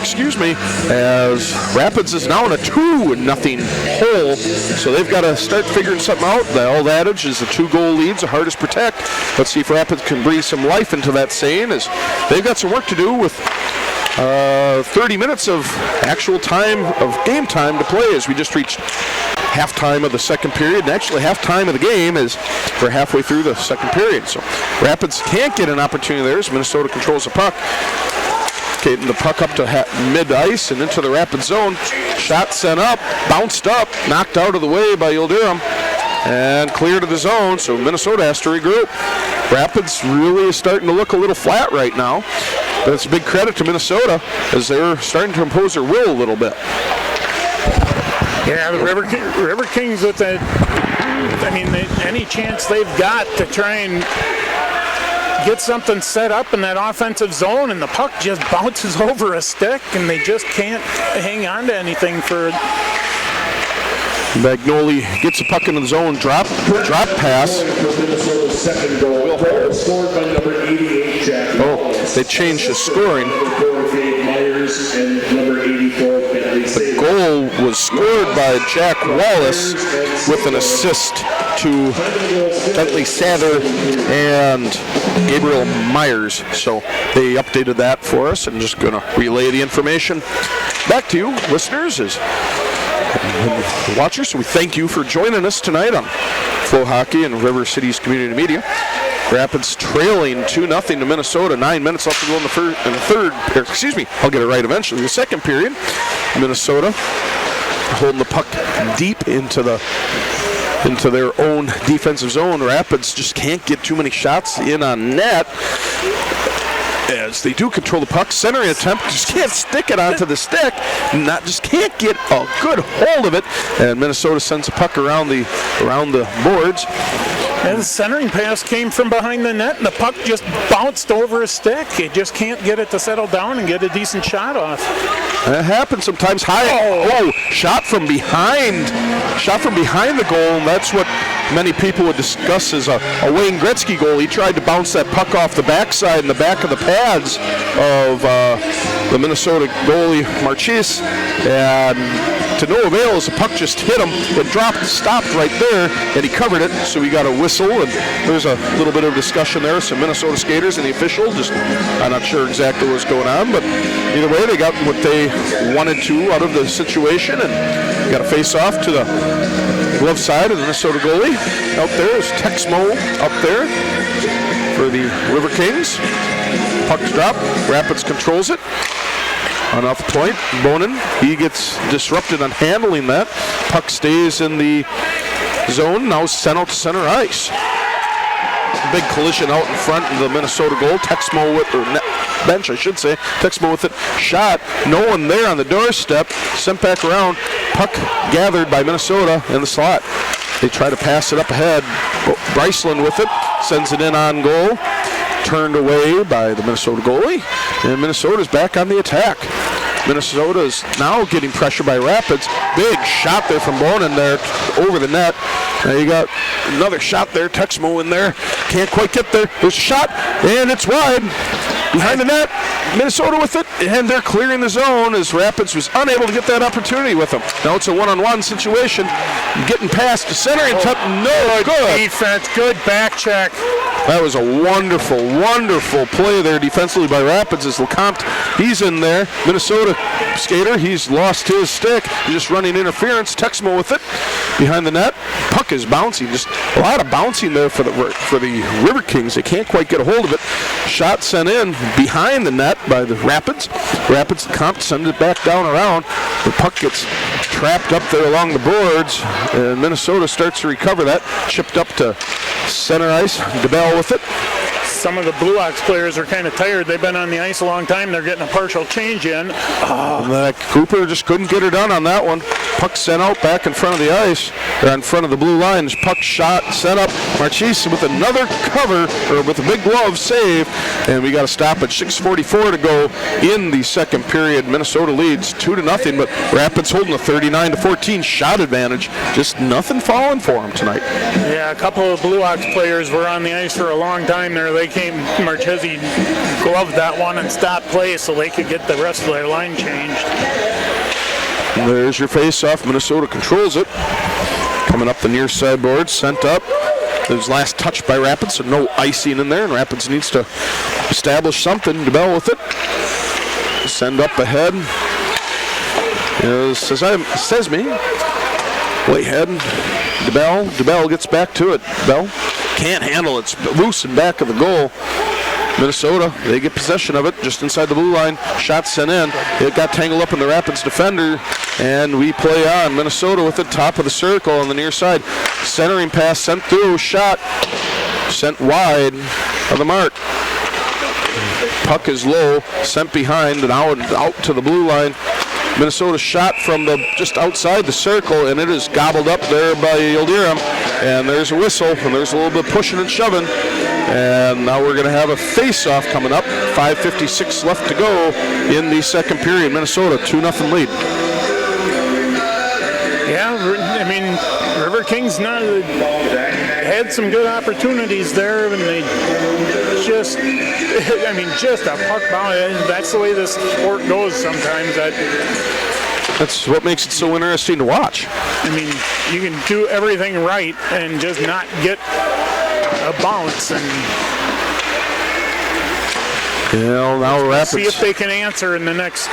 as Rapids is now in a 2-0 hole. So they've got to start figuring something out. The old adage is the 2-goal leads, the hardest protect. Let's see if Rapids can breathe some life into that saying, as they've got some work to do with 30 minutes of actual time, of game time to play, as we just reached halftime of the second period. And actually halftime of the game is we're halfway through the second period. So Rapids can't get an opportunity there as Minnesota controls the puck. The puck up to mid-ice and into the Rapids zone. Shot sent up, bounced up, knocked out of the way by Yildirim, and clear to the zone, so Minnesota has to regroup. Rapids really is starting to look a little flat right now, but it's a big credit to Minnesota as they're starting to impose their will a little bit. Yeah, the Riverkings with that, any chance they've got to try and get something set up in that offensive zone, and the puck just bounces over a stick, and they just can't hang on to anything for it. Magnoli gets the puck into the zone, drop pass. Minnesota's second goal, scored by number 88, Jack. Oh, they changed the scoring. The goal was scored by Jack Wallace with an assist to Bentley Sather and Gabriel Myers. So they updated that for us, and just going to relay the information back to you, listeners, as watchers. So we thank you for joining us tonight on Flow Hockey and River Cities Community Media. Rapids trailing 2-0 to Minnesota. 9 minutes left to go in the third. I'll get it right eventually. The second period, Minnesota holding the puck deep into their own defensive zone. Rapids just can't get too many shots in on net, as they do control the puck. Centering attempt, just can't stick it onto the stick. Just can't get a good hold of it. And Minnesota sends a puck around the boards. And the centering pass came from behind the net, and the puck just bounced over a stick. It just can't get it to settle down and get a decent shot off. That happens sometimes. Shot from behind the goal, and that's what many people would discuss as a Wayne Gretzky goal. He tried to bounce that puck off the backside and the back of the pads of the Minnesota goalie Marchese, and to no avail as the puck just hit him. It stopped right there, and he covered it, so we got a whistle, and there's a little bit of discussion there. Some Minnesota skaters and the official, I'm not sure exactly what's going on, but either way, they got what they wanted to out of the situation, and got a face-off to the glove side of the Minnesota goalie. Out there is Texmo up there for the Riverkings. Puck's dropped. Rapids controls it. On off the point, Bonin, he gets disrupted on handling that. Puck stays in the zone, now sent out to center ice. Big collision out in front of the Minnesota goal. Texmo with, or bench, I should say. Texmo with it. Shot. No one there on the doorstep. Sent back around. Puck gathered by Minnesota in the slot. They try to pass it up ahead. Bryceland with it. Sends it in on goal. Turned away by the Minnesota goalie. And Minnesota's back on the attack. Minnesota is now getting pressure by Rapids. Big shot there from Bonin there over the net. Now you got another shot there. Texmo in there. Can't quite get there. There's a shot, and it's wide. Behind the net, Minnesota with it, and they're clearing the zone as Rapids was unable to get that opportunity with them. Now it's a one-on-one situation. Getting past the center and no good. Defense, good back check. That was a wonderful, wonderful play there defensively by Rapids as LeCompte, he's in there. Minnesota skater, he's lost his stick. He's just running interference. Texmo with it behind the net. Puck is bouncing. Just a lot of bouncing there for the Riverkings. They can't quite get a hold of it. Shot sent in behind the net by the Rapids. LeCompte sends it back down around. The puck gets trapped up there along the boards, and Minnesota starts to recover that. Chipped up to center ice. DeBell with it. Some of the Blue Ox players are kind of tired. They've been on the ice a long time. They're getting a partial change in. Cooper just couldn't get her done on that one. Puck sent out back in front of the ice, or in front of the blue line. Puck shot, set up. Marchese with another cover, or with a big glove save, and we got to stop at 6:44 to go in the second period. Minnesota leads 2-0, but Rapids holding a 39-14 shot advantage. Just nothing falling for them tonight. Yeah, a couple of Blue Ox players were on the ice for a long time there. Marchese gloved that one and stopped play so they could get the rest of their line changed. And there's your face-off. Minnesota controls it. Coming up the near sideboard, sent up. It was last touched by Rapids, so no icing in there, and Rapids needs to establish something. DeBell with it. Send up ahead. Says me. Way ahead. DeBell gets back to it. Bell can't handle it. It's loose in back of the goal. Minnesota, they get possession of it just inside the blue line. Shot sent in. It got tangled up in the Rapids defender, and we play on. Minnesota with the top of the circle on the near side. Centering pass sent through. Shot sent wide of the mark. Puck is low, sent behind, and out to the blue line. Minnesota shot from just outside the circle, and it is gobbled up there by Yildirim. And there's a whistle, and there's a little bit pushing and shoving. And now we're going to have a face-off coming up. 5:56 left to go in the second period. Minnesota 2-0 lead. Yeah, I mean, Riverkings had some good opportunities there, and they just a puck bounce. That's the way this sport goes sometimes. That's what makes it so interesting to watch. I mean, you can do everything right and just not get a bounce. And now Rapids. See if they can answer in the next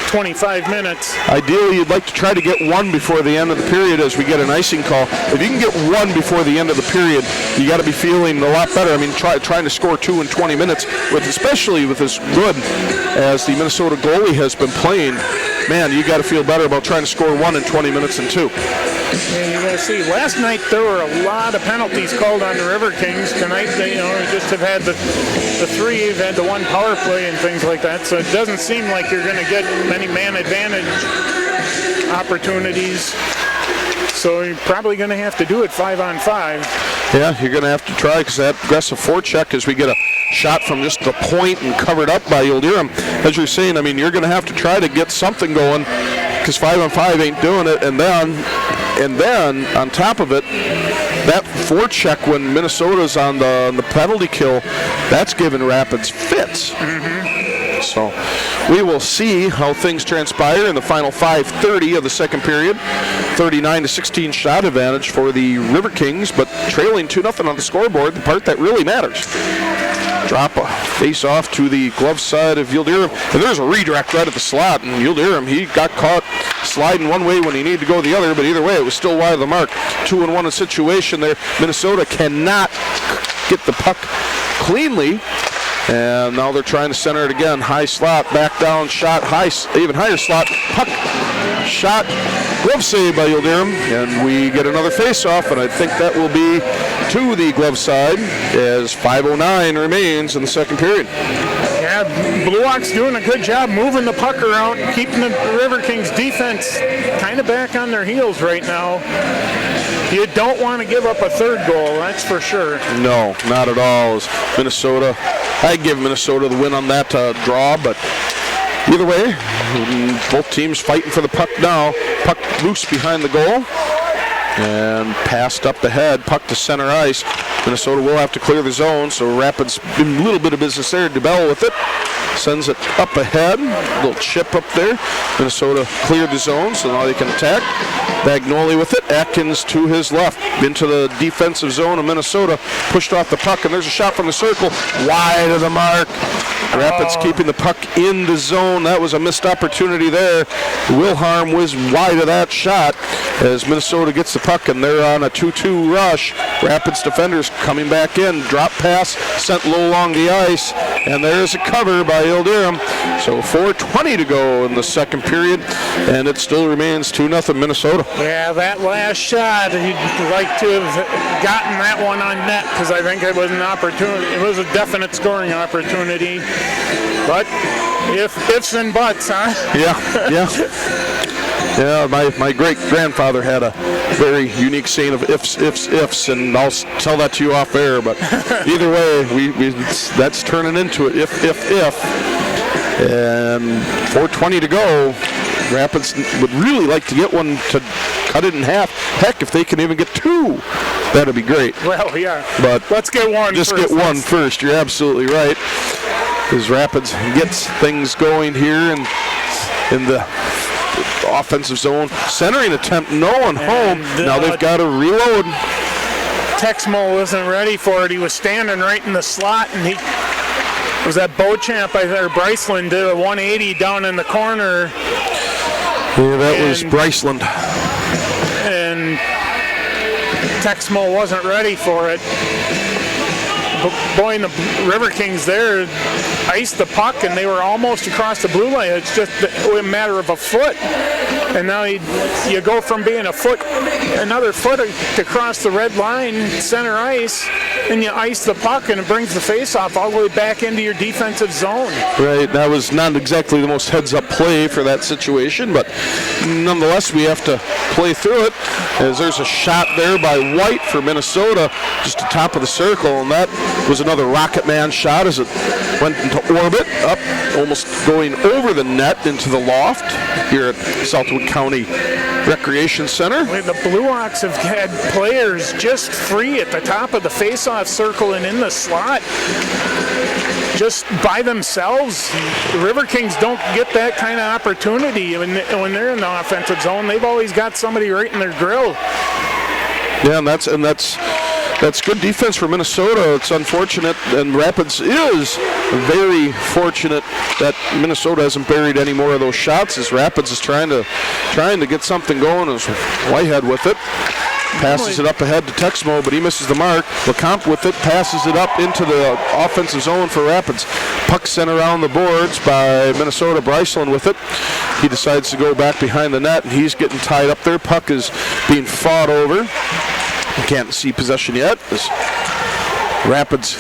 25 minutes. Ideally, you'd like to try to get one before the end of the period as we get an icing call. If you can get one before the end of the period, you got to be feeling a lot better. I mean, trying to score 2 in 20 minutes, especially with as good as the Minnesota goalie has been playing. Man, you got to feel better about trying to score 1 in 20 minutes and 2. Yeah, you got to see. Last night there were a lot of penalties called on the Riverkings. Tonight they, just have had the 3. You've had the 1 power play and things like that. So it doesn't seem like you're going to get many man advantage opportunities. So you're probably going to have to do it 5-on-5. Yeah, you're going to have to try because that aggressive forecheck as we get a shot from just the point and covered up by Yildirim. As you're saying, I mean, you're going to have to try to get something going because 5-on-5 ain't doing it. And then on top of it, that forecheck when Minnesota's on the penalty kill, that's giving Rapids fits. Mm-hmm. So we will see how things transpire in the final 5:30 of the second period. 39-16 shot advantage for the Riverkings, but trailing 2-0 on the scoreboard, the part that really matters. Drop a face off to the glove side of Yildirim, and there's a redirect right at the slot, and Yildirim, he got caught sliding one way when he needed to go the other, but either way, it was still wide of the mark. 2-1 situation there. Minnesota cannot get the puck cleanly, and now they're trying to center it again. High slot, back down, shot, high, even higher slot, puck shot. Glove save by Yildirim, and we get another face-off, and I think that will be to the glove side as 5:09 remains in the second period. Yeah, Blue Hawks doing a good job moving the puck around, keeping the Riverkings defense kind of back on their heels right now. You don't want to give up a third goal, that's for sure. No, not at all. As Minnesota, I'd give Minnesota the win on that draw, but either way, both teams fighting for the puck now. Puck loose behind the goal and passed up ahead, puck to center ice. Minnesota will have to clear the zone, so Rapids a little bit of business there. DeBell with it, sends it up ahead, little chip up there. Minnesota cleared the zone, so now they can attack. Bagnoli with it, Atkins to his left, into the defensive zone of Minnesota, pushed off the puck, and there's a shot from the circle, wide of the mark. Rapids keeping the puck in the zone. That was a missed opportunity there. Wilharm was wide of that shot as Minnesota gets the puck, and they're on a 2-2 rush. Rapids defenders coming back in. Drop pass sent low along the ice, and there's a cover by Yildirim. So 4:20 to go in the second period, and it still remains 2-0 Minnesota. Yeah, that last shot, he'd like to have gotten that one on net because I think it was an opportunity. It was a definite scoring opportunity. But ifs and buts, huh? Yeah. Yeah, my great-grandfather had a very unique saying of ifs, and I'll tell that to you off air, but either way, that's turning into it, if. And 4:20 to go. Rapids would really like to get one to cut it in half. Heck, if they can even get two, that'd be great. Well, yeah. But let's get one just first. Get one first. You're absolutely right. As Rapids gets things going here in the offensive zone. Centering attempt, no one home. Now they've got to reload. Texmo wasn't ready for it. He was standing right in the slot, and he was that Beauchamp, or Bryceland did a 180 down in the corner. Yeah, that was Bryceland. And Texmo wasn't ready for it. Boy, and the Riverkings there iced the puck, and they were almost across the blue line. It's just a matter of a foot. And now you go from being another foot to cross the red line, center ice, and you ice the puck, and it brings the face-off all the way back into your defensive zone. Right, that was not exactly the most heads-up play for that situation, but nonetheless, we have to play through it, as there's a shot there by White for Minnesota, just the top of the circle, and that was another Rocket Man shot as it went into orbit, up, almost going over the net into the loft here at Southwood County Recreation Center. The Blue Hawks have had players just free at the top of the face-off circle and in the slot, just by themselves. The Riverkings don't get that kind of opportunity when they're in the offensive zone. They've always got somebody right in their grill. Yeah, and that's good defense for Minnesota. It's unfortunate, and Rapids is very fortunate that Minnesota hasn't buried any more of those shots, as Rapids is trying to get something going. As Whitehead with it, passes it up ahead to Texmo, but he misses the mark. LeCompte with it, passes it up into the offensive zone for Rapids. Puck sent around the boards by Minnesota. Bryceland with it. He decides to go back behind the net, and he's getting tied up there. Puck is being fought over. Can't see possession yet as Rapids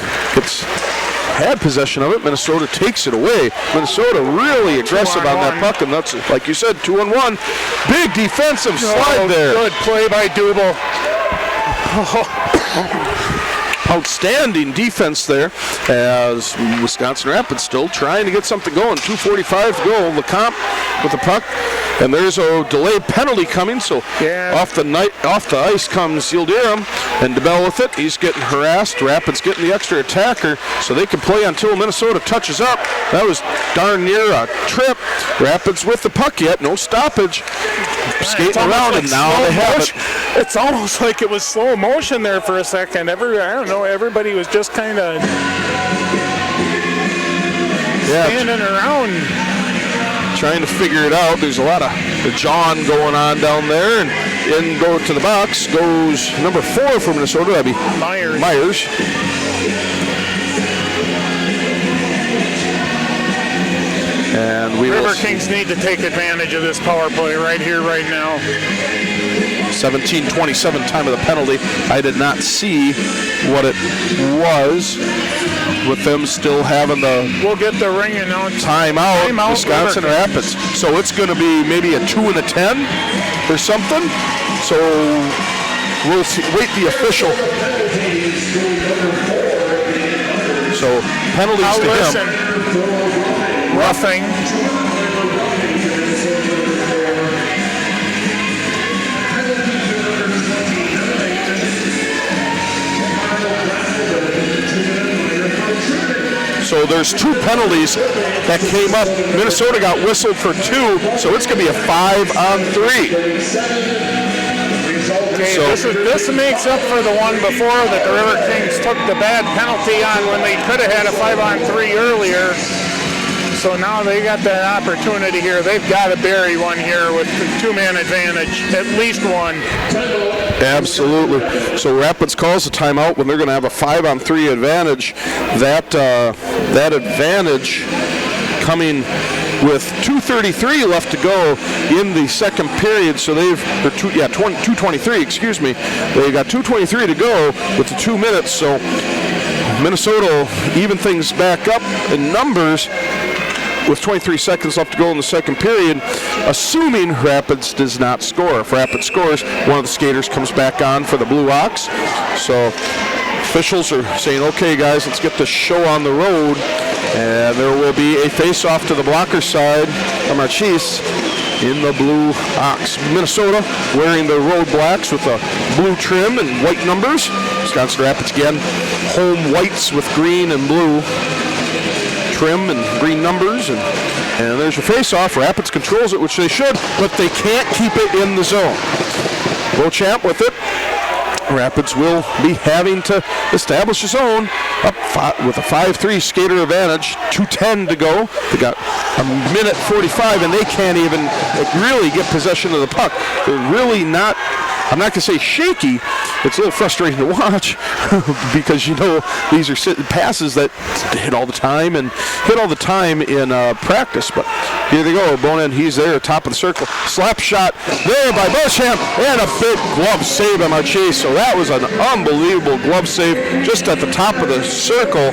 had possession of it. Minnesota takes it away. Minnesota really aggressive on that puck, and that's, like you said, 2-on-1. Big defensive slide there. Good play by Dubel. Outstanding defense there as Wisconsin Rapids still trying to get something going. 2:45 to go. LeCompte with the puck. And there's a delayed penalty coming, so off the ice comes Yildirim, and DeBell with it. He's getting harassed. Rapids getting the extra attacker, so they can play until Minnesota touches up. That was darn near a trip. Rapids with the puck yet, no stoppage. Skating around, and now they have it. It's almost like it was slow motion there for a second. I don't know, everybody was just kind of standing around, trying to figure it out. There's a lot of John going on down there, and in go to the box goes number 4 for Minnesota. That'd be Myers. And And we will Riverkings need to take advantage of this power play right here, right now. 17:27 time of the penalty. I did not see what it was with them still having the We'll get the ring announced. timeout, Wisconsin Riverkings. Rapids. So it's going to be maybe a 2 and a 10 or something. So we'll see, wait the official. So penalties Now to listen, him. roughing. So there's 2 penalties that came up. Minnesota got whistled for 2, so it's going to be a 5-on-3. Okay, So- this makes up for the one before that the Riverkings took the bad penalty on when they could have had a 5-on-3 earlier. So now they got that opportunity here. They've got to bury one here with the 2-man advantage, at least one. Absolutely. So Rapids calls a timeout when they're going to have a 5-on-3 advantage. That advantage coming with 2:33 left to go in the second period. So they've 2:23. Excuse me. They got 2:23 to go with the 2 minutes. So Minnesota will even things back up in numbers with 23 seconds left to go in the second period, assuming Rapids does not score. If Rapids scores, one of the skaters comes back on for the Blue Ox. So officials are saying, okay, guys, let's get this show on the road. And there will be a face-off to the blocker side from Archis in the Blue Ox. Minnesota wearing the road blacks with a blue trim and white numbers. Wisconsin Rapids again, home whites with green and blue trim and green numbers, and there's your face-off. Rapids controls it, which they should, but they can't keep it in the zone. Beauchamp with it. Rapids will be having to establish his own up with a 5-3 skater advantage. 2:10 to go. They got a minute 45, and they can't even really get possession of the puck. They're really not. I'm not going to say shaky. It's a little frustrating to watch because, you know, these are passes that hit all the time in practice. But here they go. Bonin, he's there, top of the circle. Slap shot there by Beauchamp, and a big glove save by Marchese. So that was an unbelievable glove save just at the top of the circle.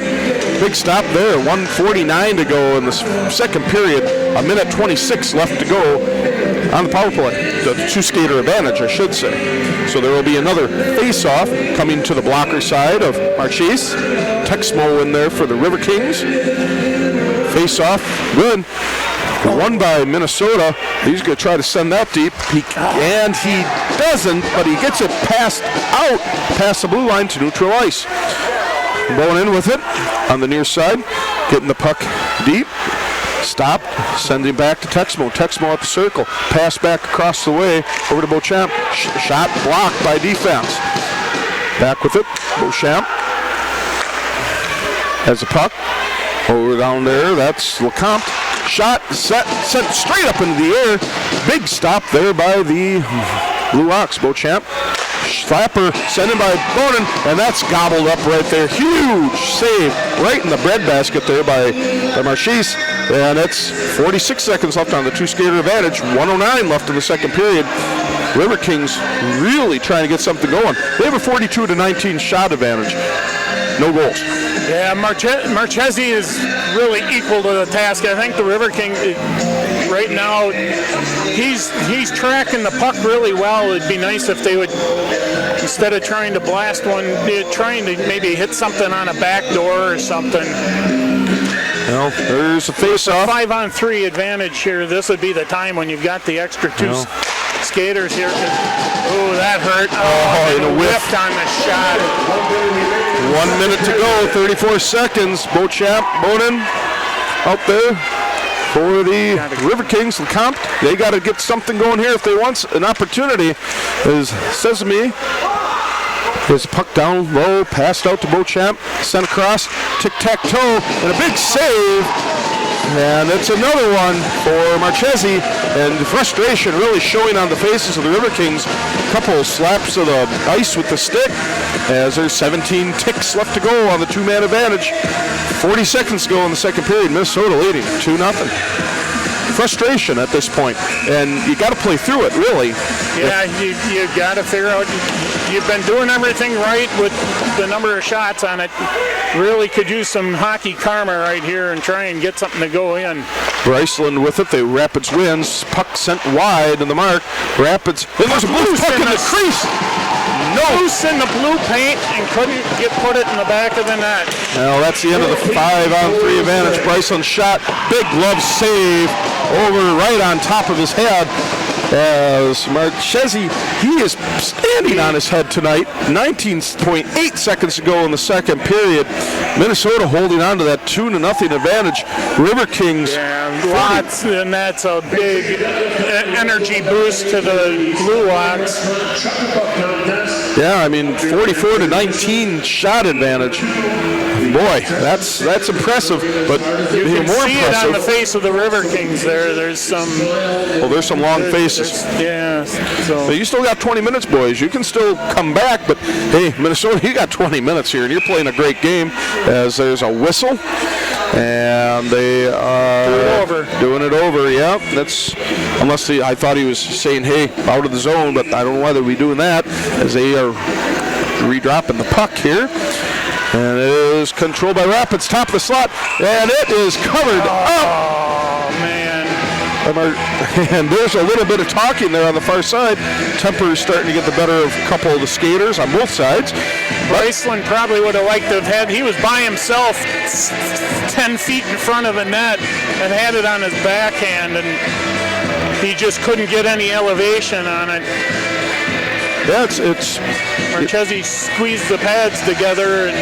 Big stop there. 1:49 to go in the second period. A minute 26 left to go on the power play. The 2-skater advantage, I should say. So there will be another face-off coming to the blocker side of Marchese. Texmo in there for the Riverkings. Face-off, good. Won by Minnesota. He's going to try to send that deep, and he doesn't, but he gets it past the blue line to neutral ice. Going in with it on the near side, getting the puck deep. Stopped, sending back to Texmo. Texmo at the circle. Pass back across the way over to Beauchamp. Shot blocked by defense. Back with it. Beauchamp has the puck. Over down there. That's Lecomte. Shot sent straight up into the air. Big stop there by the Blue Ox. Beauchamp. Slapper sent in by Bonin, and that's gobbled up right there. Huge save right in the breadbasket there by Marchese. And it's 46 seconds left on the 2-skater advantage. 1:09 left in the second period. Riverkings really trying to get something going. They have a 42-19 shot advantage. No goals. Yeah, Marchese is really equal to the task. I think the Riverkings right now, he's tracking the puck really well. It'd be nice if they would, instead of trying to blast one, trying to maybe hit something on a back door or something. Well, there's a face-off. 5-on-3 advantage here. This would be the time when you've got the extra 2 skaters here. Oh, that hurt. In a whiff. Whiffed on the shot. 1 minute to go, 34 seconds. Beauchamp, Bonin out there for the Riverkings. Lecomte, they got to get something going here if they want an opportunity. As Sesame, there's a puck down low, passed out to Beauchamp, sent across, tic-tac-toe, and a big save. And it's another one for Marchese, and the frustration really showing on the faces of the Riverkings. A couple of slaps of the ice with the stick as there's 17 ticks left to go on the 2-man advantage. 40 seconds to go in the second period. Minnesota leading 2-0. frustration at this point, and you got to play through it, really. Yeah, you got to figure out. You've been doing everything right with the number of shots on it. Really could use some hockey karma right here and try and get something to go in. Bryceland with it. The Rapids wins. Puck sent wide in the mark. Rapids. And there's a blue puck in the crease. Loose in the blue paint and couldn't put it in the back of the net. Well, that's the end of the 5-on-3 advantage. Bryceland shot. Big glove save over right on top of his head. As Marchese, he is standing on his head tonight. 19.8 seconds to go in the second period. Minnesota holding on to that 2-0 advantage. Riverkings. Yeah, lots, and that's a big energy boost to the Blue Ox. Yeah, I mean, 44-19 shot advantage. Boy, that's impressive. But you even can more see impressive, it on the face of the Riverkings there. There's some. Well, there's some long faces. Yeah. So you still got 20 minutes, boys. You can still come back, but hey, Minnesota, you got 20 minutes here, and you're playing a great game. As there's a whistle, and they are doing it over. Yeah, that's unless I thought he was saying, "Hey, out of the zone," but I don't know why they'd be doing that, as they are redropping the puck here. And it is controlled by Rapids, top of the slot, and it is covered up. Oh, man. And there's a little bit of talking there on the far side. Temper is starting to get the better of a couple of the skaters on both sides. Bryceland probably would have liked to have had, he was by himself 10 feet in front of the net and had it on his backhand, and he just couldn't get any elevation on it. Yeah, it's Marchese squeezed the pads together, and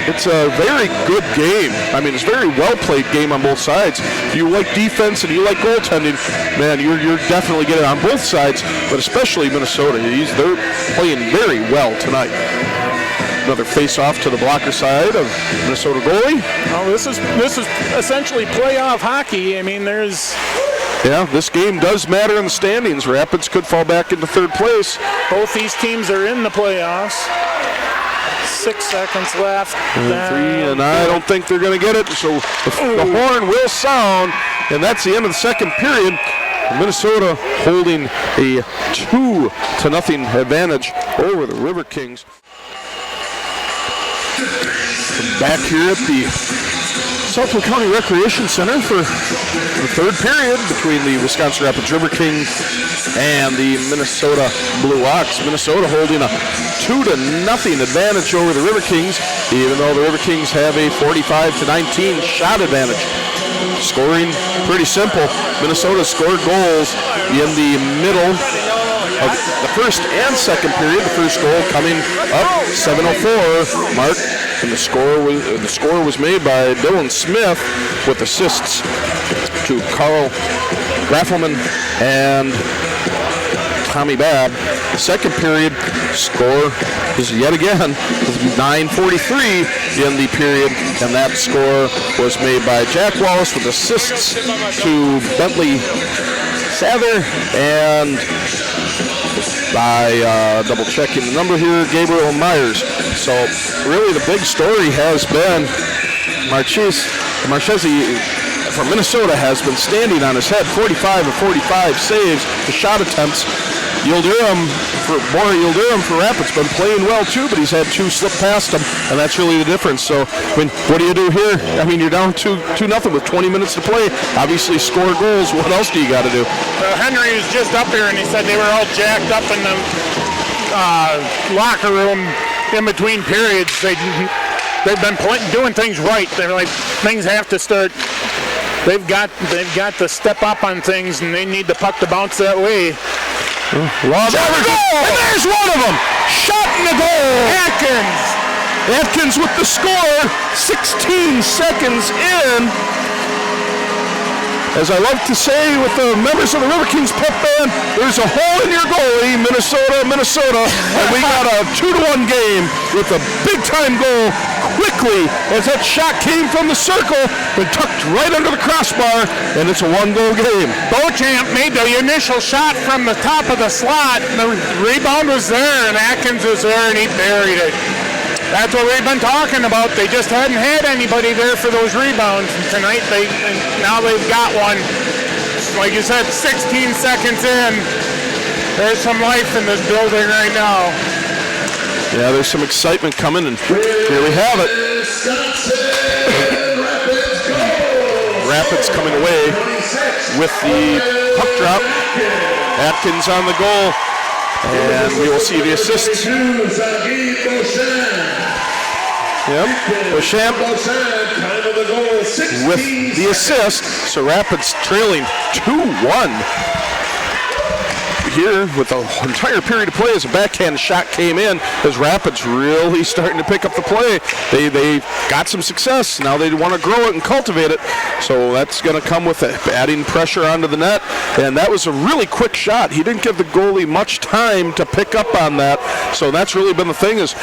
it's a very good game. I mean, it's a very well-played game on both sides. If you like defense and you like goaltending, man, you're definitely getting it on both sides, but especially Minnesota. They're playing very well tonight. Another face-off to the blocker side of Minnesota goalie. Oh, this is essentially playoff hockey. I mean, yeah, this game does matter in the standings. Rapids could fall back into third place. Both these teams are in the playoffs. 6 seconds left. And I don't think they're going to get it. So the horn will sound, and that's the end of the second period. Minnesota holding a 2-0 advantage over the Riverkings. Back here at the Southwood County Recreation Center for the third period between the Wisconsin Rapids Riverkings and the Minnesota Blue Ox. Minnesota holding a 2-0 advantage over the Riverkings, even though the Riverkings have a 45-19 shot advantage. Scoring pretty simple. Minnesota scored goals in the middle of the first and second period. The first goal coming up 7:04 mark. And the score was made by Dylan Smith with assists to Carl Graffelman and Tommy Babb. The second period score is yet again 9:43 in the period, and that score was made by Jack Wallace with assists to Bentley Sather and by double checking the number here, Gabriel Myers. So really the big story has been Marchese from Minnesota has been standing on his head, 45 of 45 saves. The shot attempts. Yildirim for Rapids been playing well too, but he's had two slip past him, and that's really the difference. So, I mean, what do you do here? I mean, you're down 2-0 with 20 minutes to play. Obviously, score goals. What else do you got to do? Henry was just up here, and he said they were all jacked up in the locker room in between periods. They've been doing things right. They're like, things have to start. They've got to step up on things, and they need the puck to bounce that way. And there's one of them. Shot in the goal. Atkins with the score. 16 seconds in. As I love to say with the members of the Riverkings pep band, there's a hole in your goalie, Minnesota. And we got a 2-1 game with a big-time goal quickly as that shot came from the circle but tucked right under the crossbar, and it's a one-goal game. Beauchamp made the initial shot from the top of the slot. The rebound was there, and Atkins was there, and he buried it. That's what we've been talking about. They just hadn't had anybody there for those rebounds. And tonight, now they've got one. Like you said, 16 seconds in. There's some life in this building right now. Yeah, there's some excitement coming, and here we have it. Rapids coming away with the puck drop. Atkins on the goal, and we will see the assists. Yep, Beauchamp with the assist. So Rapids trailing 2-1 here with the entire period of play as a backhand shot came in, as Rapids really starting to pick up the play. They got some success. Now they want to grow it and cultivate it. So that's going to come with adding pressure onto the net. And that was a really quick shot. He didn't give the goalie much time to pick up on that. So that's really been the thing is,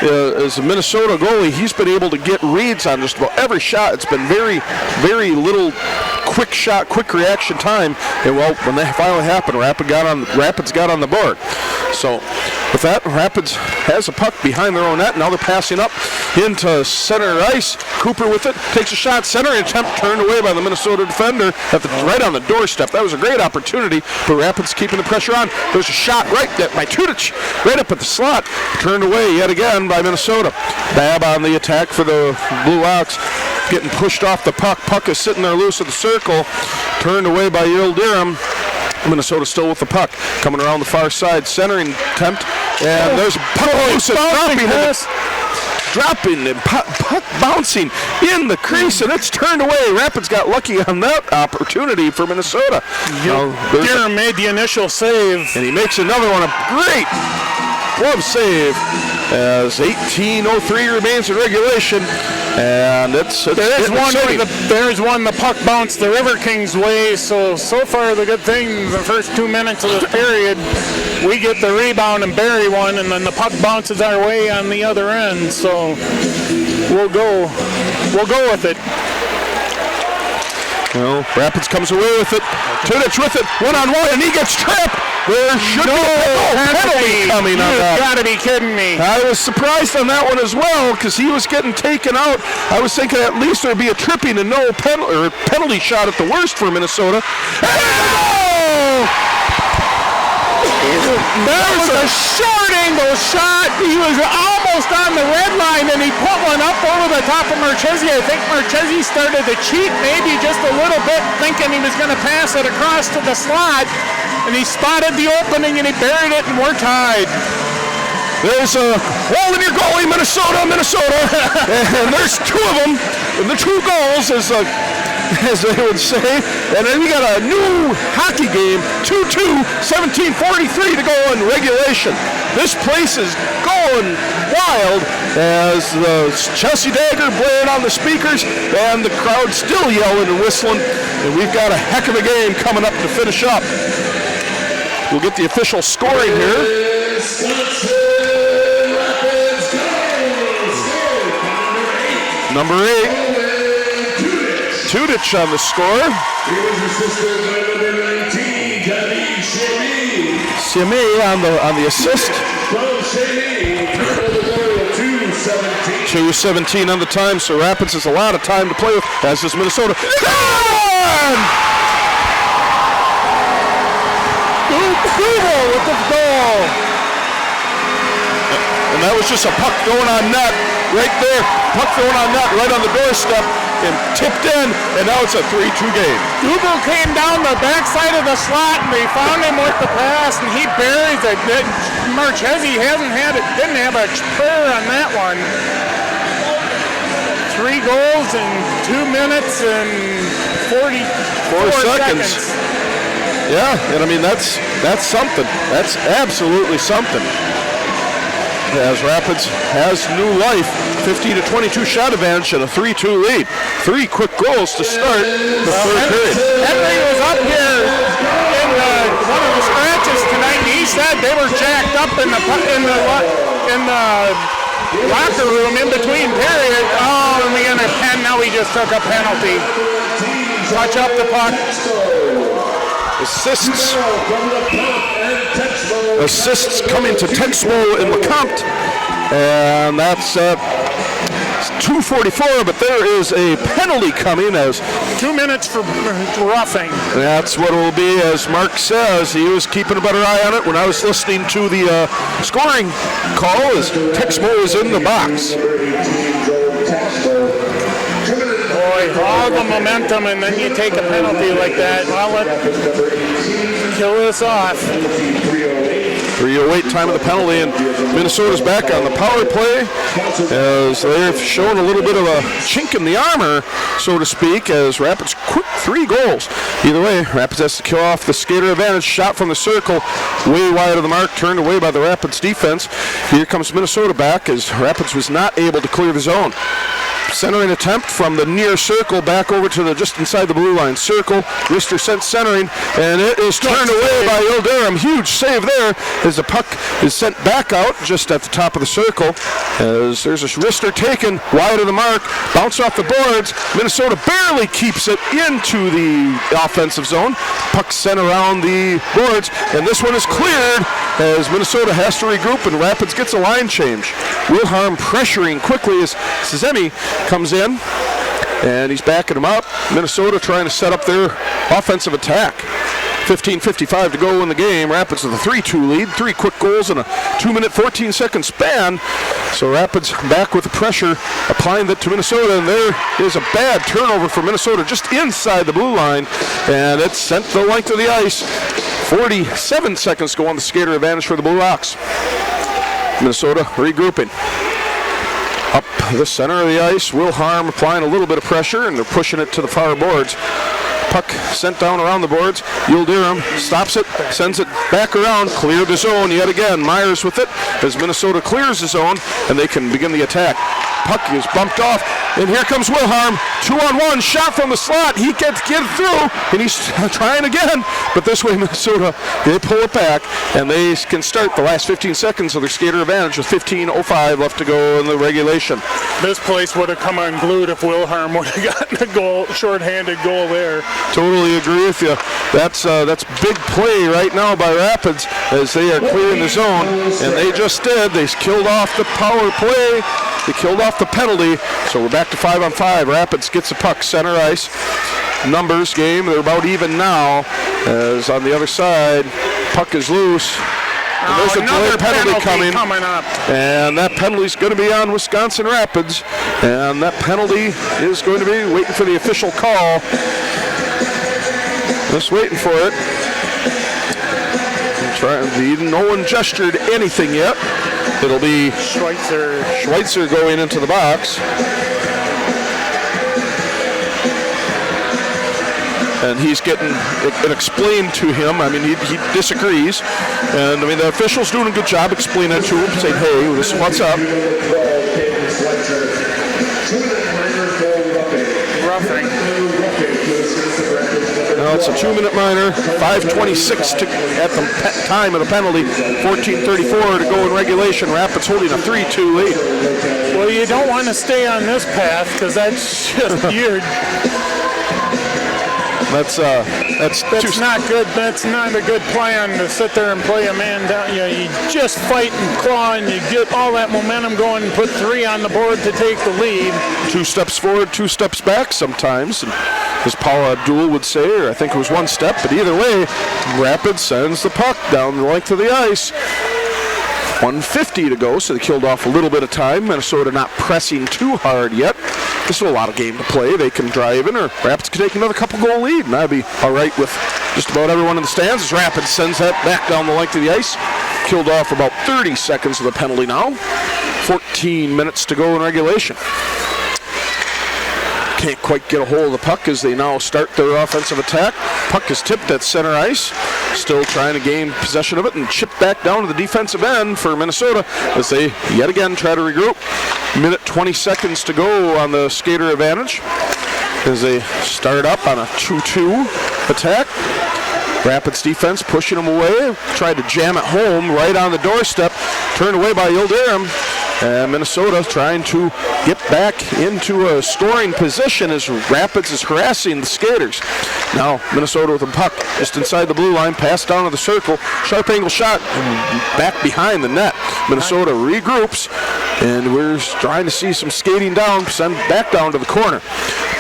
as a Minnesota goalie, he's been able to get reads on just about every shot. It's been very, very little quick shot, quick reaction time. And well, when that finally happened, Rapids got on the board. So with that, Rapids has a puck behind their own net. Now they're passing up into center ice. Cooper with it, takes a shot, center attempt turned away by the Minnesota defender right on the doorstep. That was a great opportunity, but Rapids keeping the pressure on. There's a shot right there by Tudich, right up at the slot. Turned away yet again by Minnesota. Babb on the attack for the Blue Ox, getting pushed off the puck. Puck is sitting there loose at the circle. Turned away by Yildirim. Minnesota still with the puck. Coming around the far side, centering attempt. And there's a puck loose and dropping and puck bouncing in the crease, and it's turned away. Rapids got lucky on that opportunity for Minnesota. Yildirim made the initial save. And he makes another one, a great glove save as 18:03 remains in regulation. And there's one, the puck bounced the Riverkings way. So far the good thing, the first 2 minutes of this period, we get the rebound and bury one, and then the puck bounces our way on the other end. So we'll go with it. Well, Rapids comes away with it. Tudich with it, one-on-one, and he gets trapped. There should be a penalty coming on that. You've got to be kidding me. I was surprised on that one as well because he was getting taken out. I was thinking at least there'd be a tripping and no penalty shot at the worst for Minnesota. That was a short angle shot. He was almost on the red line, and he put one up over the top of Marchesi. I think Marchesi started to cheat maybe just a little bit, thinking he was going to pass it across to the slot, and he spotted the opening, and he buried it, and we're tied. There's a hole in your goalie, Minnesota. And there's two of them, and the 2 goals as they would say. And then we got a new hockey game, 2-2, 17:43 to go in regulation. This place is going wild as the Chelsea Dagger blaring on the speakers and the crowd still yelling and whistling. And we've got a heck of a game coming up to finish up. We'll get the official scoring here. Number 8, Tudich on the score. He was assisted by number 19, Kevin Shemi. Shemi on the assist. From Shemi, 2:17. 2:17 on the time, so Rapids has a lot of time to play with, as does Minnesota. Google with the goal. And that was just a puck going on net right there. Puck going on net right on the doorstep and tipped in, and now it's a 3-2 game. Google came down the backside of the slot, and they found him with the pass, and he buries it. Marchesi didn't have a prayer on that one. 3 goals in 2 minutes and 44 seconds. Yeah, and I mean that's something. That's absolutely something. As Rapids has new life, 50-22 shot advantage and a 3-2 lead. 3 quick goals to start the third period. Henry was up here in one of the scratches tonight, and he said they were jacked up in the locker room in between periods. Oh, and now he just took a penalty. Touch up the puck. Assists coming to Texmo and LeCompte And that's 2:44, but there is a penalty coming as 2 minutes for roughing. that's what it will be, as Mark says. He was keeping a better eye on it when I was listening to the scoring call as Texmo is in the box. Boy, all the momentum, and then you take a penalty like that. Well, let's kill this off. 3:08 time of the penalty, and Minnesota's back on the power play as they've shown a little bit of a chink in the armor, so to speak, as Rapids quick 3 goals. Either way, Rapids has to kill off the skater advantage. Shot from the circle, way wide of the mark, turned away by the Rapids defense. Here comes Minnesota back as Rapids was not able to clear the zone. Centering attempt from the near circle back over to the just inside the blue line circle. Rister sent centering, and it is turned away by Yildirim. Huge save there as the puck is sent back out just at the top of the circle. As there's a Rister taken wide of the mark, bounce off the boards. Minnesota barely keeps it into the offensive zone. Puck sent around the boards, and this one is cleared as Minnesota has to regroup and Rapids gets a line change. Wilhelm pressuring quickly as Szemi comes in, and he's backing him up. Minnesota trying to set up their offensive attack. 15:55 to go in the game. Rapids with a 3-2 lead. 3 quick goals in a 2-minute, 14-second span. So Rapids back with the pressure, applying that to Minnesota, and there is a bad turnover for Minnesota just inside the blue line, and it's sent the length of the ice. 47 seconds to go on the skater advantage for the Blue Ox. Minnesota regrouping. Up the center of the ice, Wilhelm applying a little bit of pressure, and they're pushing it to the far boards. Puck sent down around the boards. Yildirim stops it, sends it back around, clear the zone yet again. Myers with it as Minnesota clears the zone, and they can begin the attack. Puck is bumped off, and here comes Wilhelm. 2-on-1, shot from the slot. He can't get through, and he's trying again. But this way, Minnesota, they pull it back, and they can start the last 15 seconds of their skater advantage with 15:05 left to go in the regulation. This place would have come unglued if Wilhelm would have gotten a goal, shorthanded goal there. Totally agree with you. That's big play right now by Rapids as they are clearing the zone, and they just did. They killed off the power play. They killed off the penalty. So we're back to 5-on-5. Rapids gets the puck center ice. Numbers game. They're about even now. As on the other side, puck is loose. And there's a another penalty coming up. And that penalty is going to be on Wisconsin Rapids. And that penalty is going to be waiting for the official call. Just waiting for it. No one gestured anything yet. It'll be Schweitzer going into the box. And he's getting it explained to him. I mean, he disagrees. And, I mean, the official's doing a good job explaining it to him, saying, hey, this is what's up. Roughing. Now it's a 2-minute minor, 5:26 at the time of the penalty, 14:34 to go in regulation. Rapids holding a 3-2 lead. Well, you don't want to stay on this path because that's just weird. That's not good. That's not a good plan to sit there and play a man down. You just fight and claw, and you get all that momentum going and put 3 on the board to take the lead. 2 steps forward, 2 steps back sometimes, and as Paul Abdul would say, or I think it was 1 step, but either way, Rapids sends the puck down the length of the ice. 1:50 to go, so they killed off a little bit of time. Minnesota not pressing too hard yet. This is a lot of game to play. They can drive in, or Rapids could take another couple-goal lead, and that'd be all right with just about everyone in the stands. As Rapids sends that back down the length of the ice. Killed off about 30 seconds of the penalty now. 14 minutes to go in regulation. Can't quite get a hold of the puck as they now start their offensive attack. Puck is tipped at center ice. Still trying to gain possession of it and chip back down to the defensive end for Minnesota as they yet again try to regroup. Minute 20 seconds to go on the skater advantage as they start up on a 2-2 attack. Rapids defense pushing them away. Tried to jam it home right on the doorstep. Turned away by Yildirim. Minnesota trying to get back into a scoring position as Rapids is harassing the skaters. Now Minnesota with the puck just inside the blue line, pass down to the circle, sharp angle shot, back behind the net. Minnesota regroups, and we're trying to see some skating down, send back down to the corner.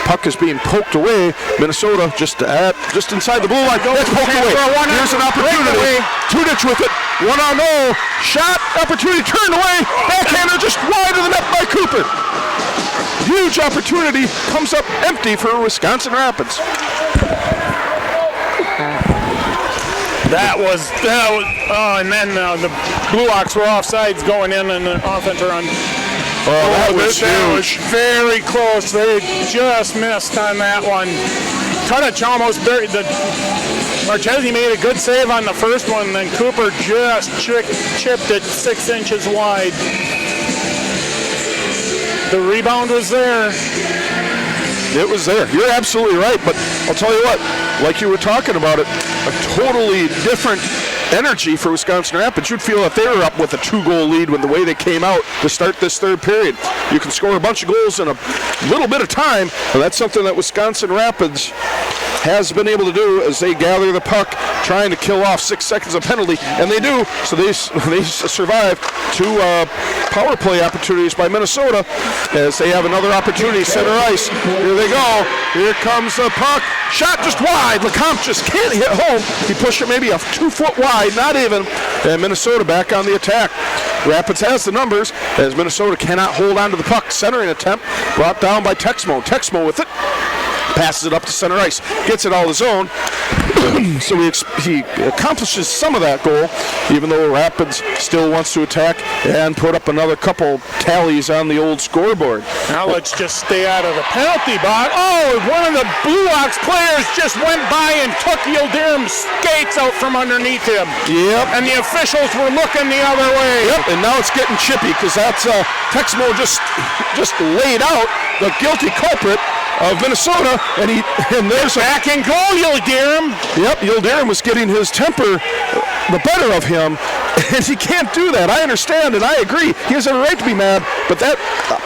Puck is being poked away. Minnesota just inside the blue line. That's poked away. Here's an opportunity. Tudich with it. 1-on-0. Shot. Opportunity turned away. Backhander just wide of the net by Cooper. Huge opportunity comes up empty for Wisconsin Rapids. That was and then the Blue Ox were offsides going in and the offense run. That was huge. Very close. They just missed on that one. Tudich almost buried the. Marchesi made a good save on the first one, then Cooper just chipped it 6 inches wide. The rebound was there. It was there. You're absolutely right, but I'll tell you what, like you were talking about it, a totally different energy for Wisconsin Rapids. You'd feel if they were up with a 2-goal lead with the way they came out to start this third period. You can score a bunch of goals in a little bit of time, and that's something that Wisconsin Rapids has been able to do as they gather the puck, trying to kill off 6 seconds of penalty, and they do. So they survive 2 power play opportunities by Minnesota as they have another opportunity, center ice. Here they go. Here comes the puck. Shot just wide. LeCompte just can't hit home. He pushed it maybe a 2 foot wide, not even. And Minnesota back on the attack. Rapids has the numbers as Minnesota cannot hold on to the puck. Centering attempt brought down by Texmo. Texmo with it. Passes it up to center ice. Gets it all his own. So he accomplishes some of that goal, even though Rapids still wants to attack and put up another couple tallies on the old scoreboard. Now let's just stay out of the penalty box. Oh, one of the Blue Ox players just went by and took Yildirim's skates out from underneath him. Yep. And the officials were looking the other way. Yep, and now it's getting chippy because that's Texmo just laid out the guilty culprit of Minnesota, and there's a back and goal, Yildirim. Yep, Yildirim was getting his temper the better of him, and he can't do that. I understand, and I agree. He has a right to be mad, but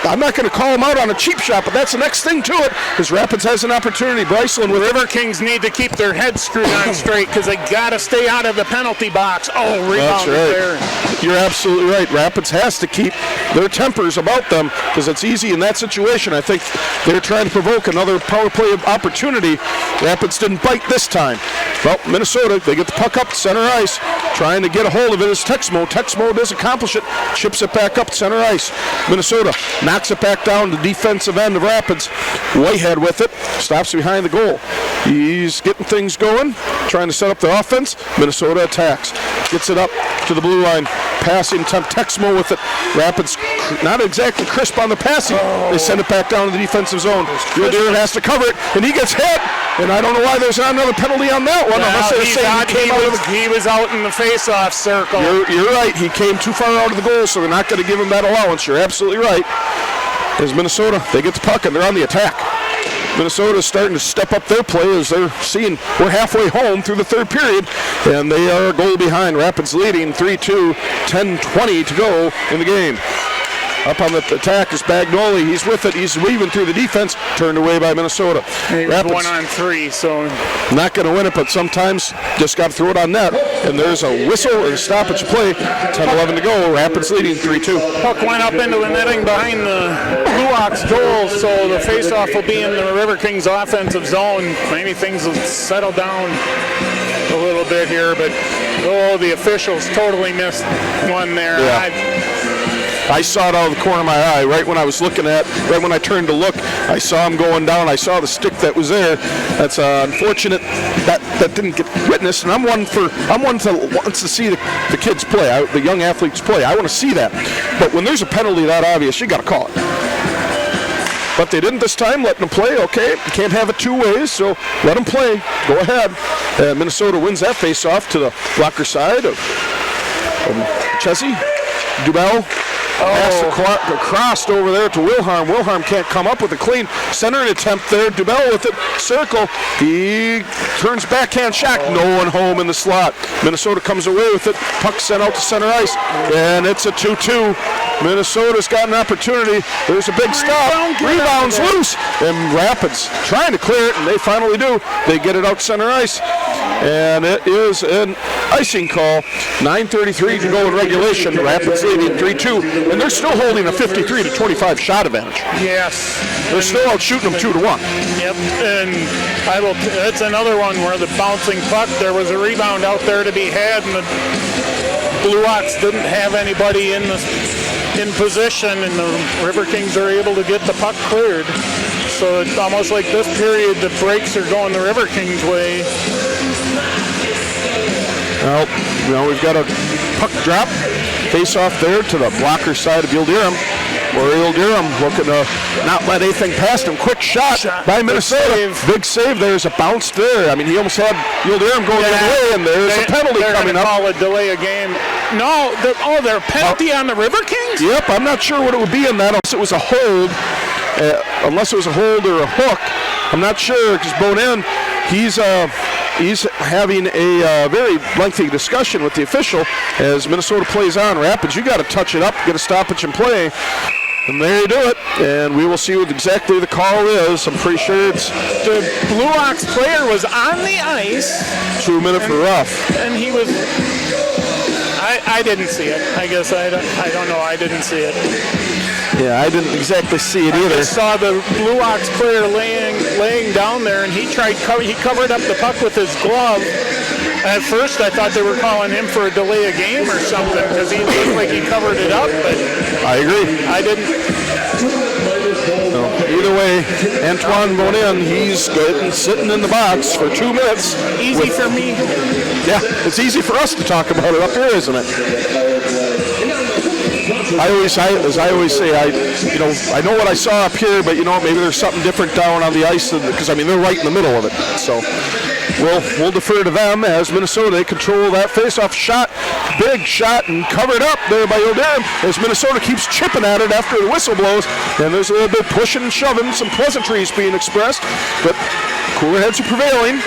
I'm not going to call him out on a cheap shot, but that's the next thing to it, is Rapids has an opportunity. Bryceland with Riverkings need to keep their heads screwed on straight because they got to stay out of the penalty box. Oh, rebound there. You're absolutely right. Rapids has to keep their tempers about them because it's easy in that situation. I think they're trying to provoke another power play opportunity. Rapids didn't bite this time. Well, Minnesota, they get the puck up to center ice, trying to get a hold of it is Texmo. Texmo does accomplish it, chips it back up to center ice. Minnesota knocks it back down to the defensive end of Rapids. Whitehead with it, stops behind the goal. He's getting things going, trying to set up the offense. Minnesota attacks, gets it up to the blue line. Passing attempt, Texmo with it. Rapids not exactly crisp on the passing. They send it back down to the defensive zone. Yildirim has to cover it, and he gets hit. And I don't know why there's not another penalty on that one. He was out in the face-off circle. You're right. He came too far out of the goal, so they're not going to give him that allowance. You're absolutely right. As Minnesota, they get the puck, and they're on the attack. Minnesota's starting to step up their play as they're seeing we're halfway home through the third period, and they are a goal behind. Rapids leading 3-2, 10:20 to go in the game. Up on the attack is Bagnoli. He's with it. He's weaving through the defense. Turned away by Minnesota. Rapids 1-on-3, so not going to win it, but sometimes just got to throw it on net. And there's a whistle and a stoppage play. 10-11 to go. Rapids leading 3-2. Puck went up into the netting behind the Blue Ox goal, so the faceoff will be in the Riverkings offensive zone. Maybe things will settle down a little bit here, but the officials totally missed one there. Yeah. I saw it out of the corner of my eye right when I was looking at, right when I turned to look, I saw him going down. I saw the stick that was there. That's unfortunate that didn't get witnessed. And I'm one to wants to see the kids play, the young athletes play. I want to see that. But when there's a penalty that obvious, you got to call it. But they didn't this time, letting them play. Okay, you can't have it two ways, so let them play. Go ahead. Minnesota wins that face-off to the blocker side of Chessie. Dubell. Crossed over there to Wilharm. Wilharm can't come up with a clean centering attempt there. Dubell with it. Circle. He turns backhand shot. No one home in the slot. Minnesota comes away with it. Puck sent out to center ice. And it's a 2-2. Minnesota's got an opportunity. There's a big stop. Rebound's loose. And Rapids trying to clear it, and they finally do. They get it out center ice. And it is an icing call. 9:33 to go in regulation. Rapids leading 3-2. And they're still holding a 53-25 shot advantage. Yes. They're still out shooting them 2-1. Yep, and that's another one where the bouncing puck, there was a rebound out there to be had, and the Blue Ox didn't have anybody in position, and the Riverkings are able to get the puck cleared. So it's almost like this period, the breaks are going the Riverkings' way. Well, we've got a puck drop, face off there to the blocker side of Yildirim. Or Yildirim looking to not let anything past him. Quick shot by Minnesota. Big save. There's a bounce there. I mean, he almost had Yildirim going the other way, and there's a penalty coming up. Call a delay a game. No, they're penalty on the Riverkings? Yep, I'm not sure what it would be in that unless it was a hold. Unless it was a hold or a hook. I'm not sure because Bonin, he's having a very lengthy discussion with the official as Minnesota plays on. Rapids, you got to touch it up, get a stoppage and play. And there you do it, and we will see what exactly the call is. I'm pretty sure it's the Blue Ox player was on the ice. 2 minutes for rough. And he was. I didn't see it. I guess I don't know. I didn't see it. Yeah, I didn't exactly see it either. I saw the Blue Ox player laying down there, and he covered up the puck with his glove. At first, I thought they were calling him for a delay of game or something because he looked like he covered it up, but I agree. I didn't. No, either way, Antoine Bonin, he's sitting in the box for 2 minutes. Easy for me. Yeah, it's easy for us to talk about it up here, isn't it? As I always say, I know what I saw up here, but maybe there's something different down on the ice because they're right in the middle of it. So we'll defer to them as Minnesota, they control that face-off shot, big shot, and covered up there by Yildirim as Minnesota keeps chipping at it after the whistle blows, and there's a little bit pushing and shoving, some pleasantries being expressed, but cooler heads are prevailing.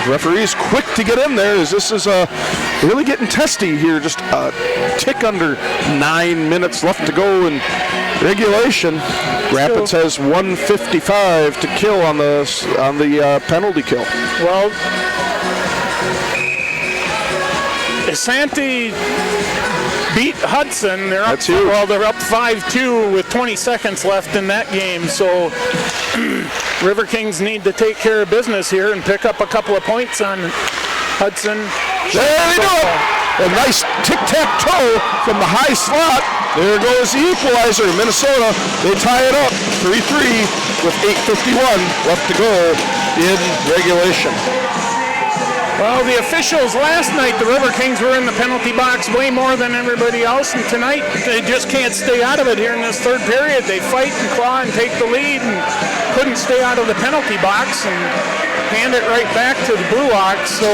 The referee's quick to get in there as this is really getting testy here. Just a tick under 9 minutes left to go in regulation. Rapids has 1:55 to kill on the penalty kill. Well, Asante beat Hudson. They're up. They're up 5-2 with 20 seconds left in that game. So Riverkings need to take care of business here and pick up a couple of points on Hudson. There they do it. A nice tic-tac-toe from the high slot. There goes the equalizer. Minnesota, they tie it up 3-3 with 8:51 left to go in regulation. Well, the officials last night, the Riverkings were in the penalty box way more than everybody else, and tonight they just can't stay out of it here in this third period. They fight and claw and take the lead and couldn't stay out of the penalty box and hand it right back to the Blue Ox. So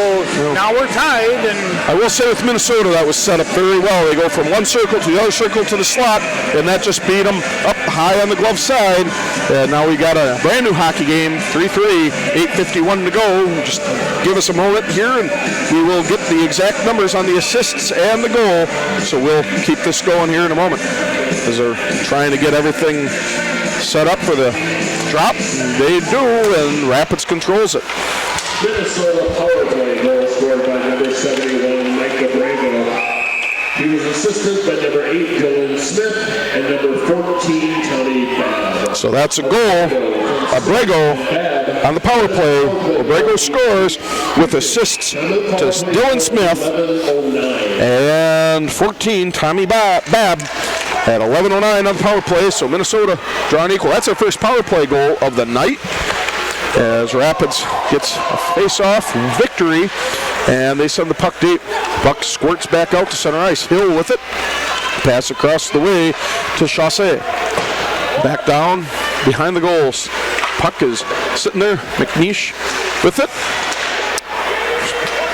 now we're tied. And I will say with Minnesota, that was set up very well. They go from one circle to the other circle to the slot, and that just beat them up high on the glove side. And now we got a brand new hockey game, 3-3, 8:51 to go. Just give us a moment here, and we will get the exact numbers on the assists and the goal. So we'll keep this going here in a moment as they're trying to get everything set up for the drop. They do, and Rapids controls it. Minnesota power play goal scored by number 71, Mike Abrego. He was assisted by number 8, Dylan Smith, and number 14, Tony Babb. So that's a goal. Abrego on the power play. Abrego scores with assists to Dylan Smith and 14, Tommy Babb at 11:09 on the power play. So Minnesota drawing equal. That's their first power play goal of the night as Rapids gets a face-off victory, and they send the puck deep. Puck squirts back out to center ice. Hill with it. Pass across the way to Chassé. Back down behind the goals. Puck is sitting there. McNeish with it.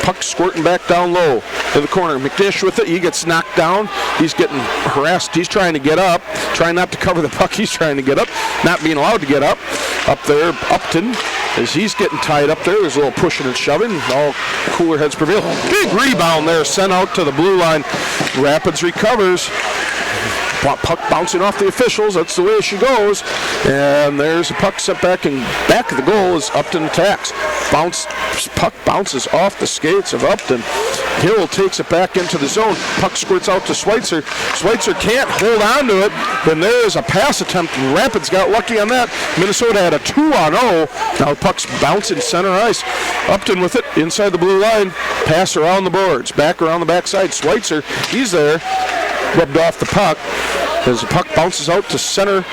Puck squirting back down low to the corner. McNish with it. He gets knocked down. He's getting harassed. He's trying to get up. Trying not to cover the puck. He's trying to get up. Not being allowed to get up. Up there, Upton, as he's getting tied up there. There's a little pushing and shoving. All cooler heads prevail. Big rebound there. Sent out to the blue line. Rapids recovers. Puck bouncing off the officials. That's the way she goes. And there's a puck sent back, and back of the goal is Upton attacks. Puck bounces off the skates of Upton. Hill takes it back into the zone. Puck squirts out to Schweitzer. Schweitzer can't hold on to it. Then there is a pass attempt. Rapids got lucky on that. Minnesota had a 2-on-0. Now puck's bouncing center ice. Upton with it inside the blue line. Pass around the boards. Back around the backside. Schweitzer, he's there. Rubbed off the puck. As the puck bounces out to center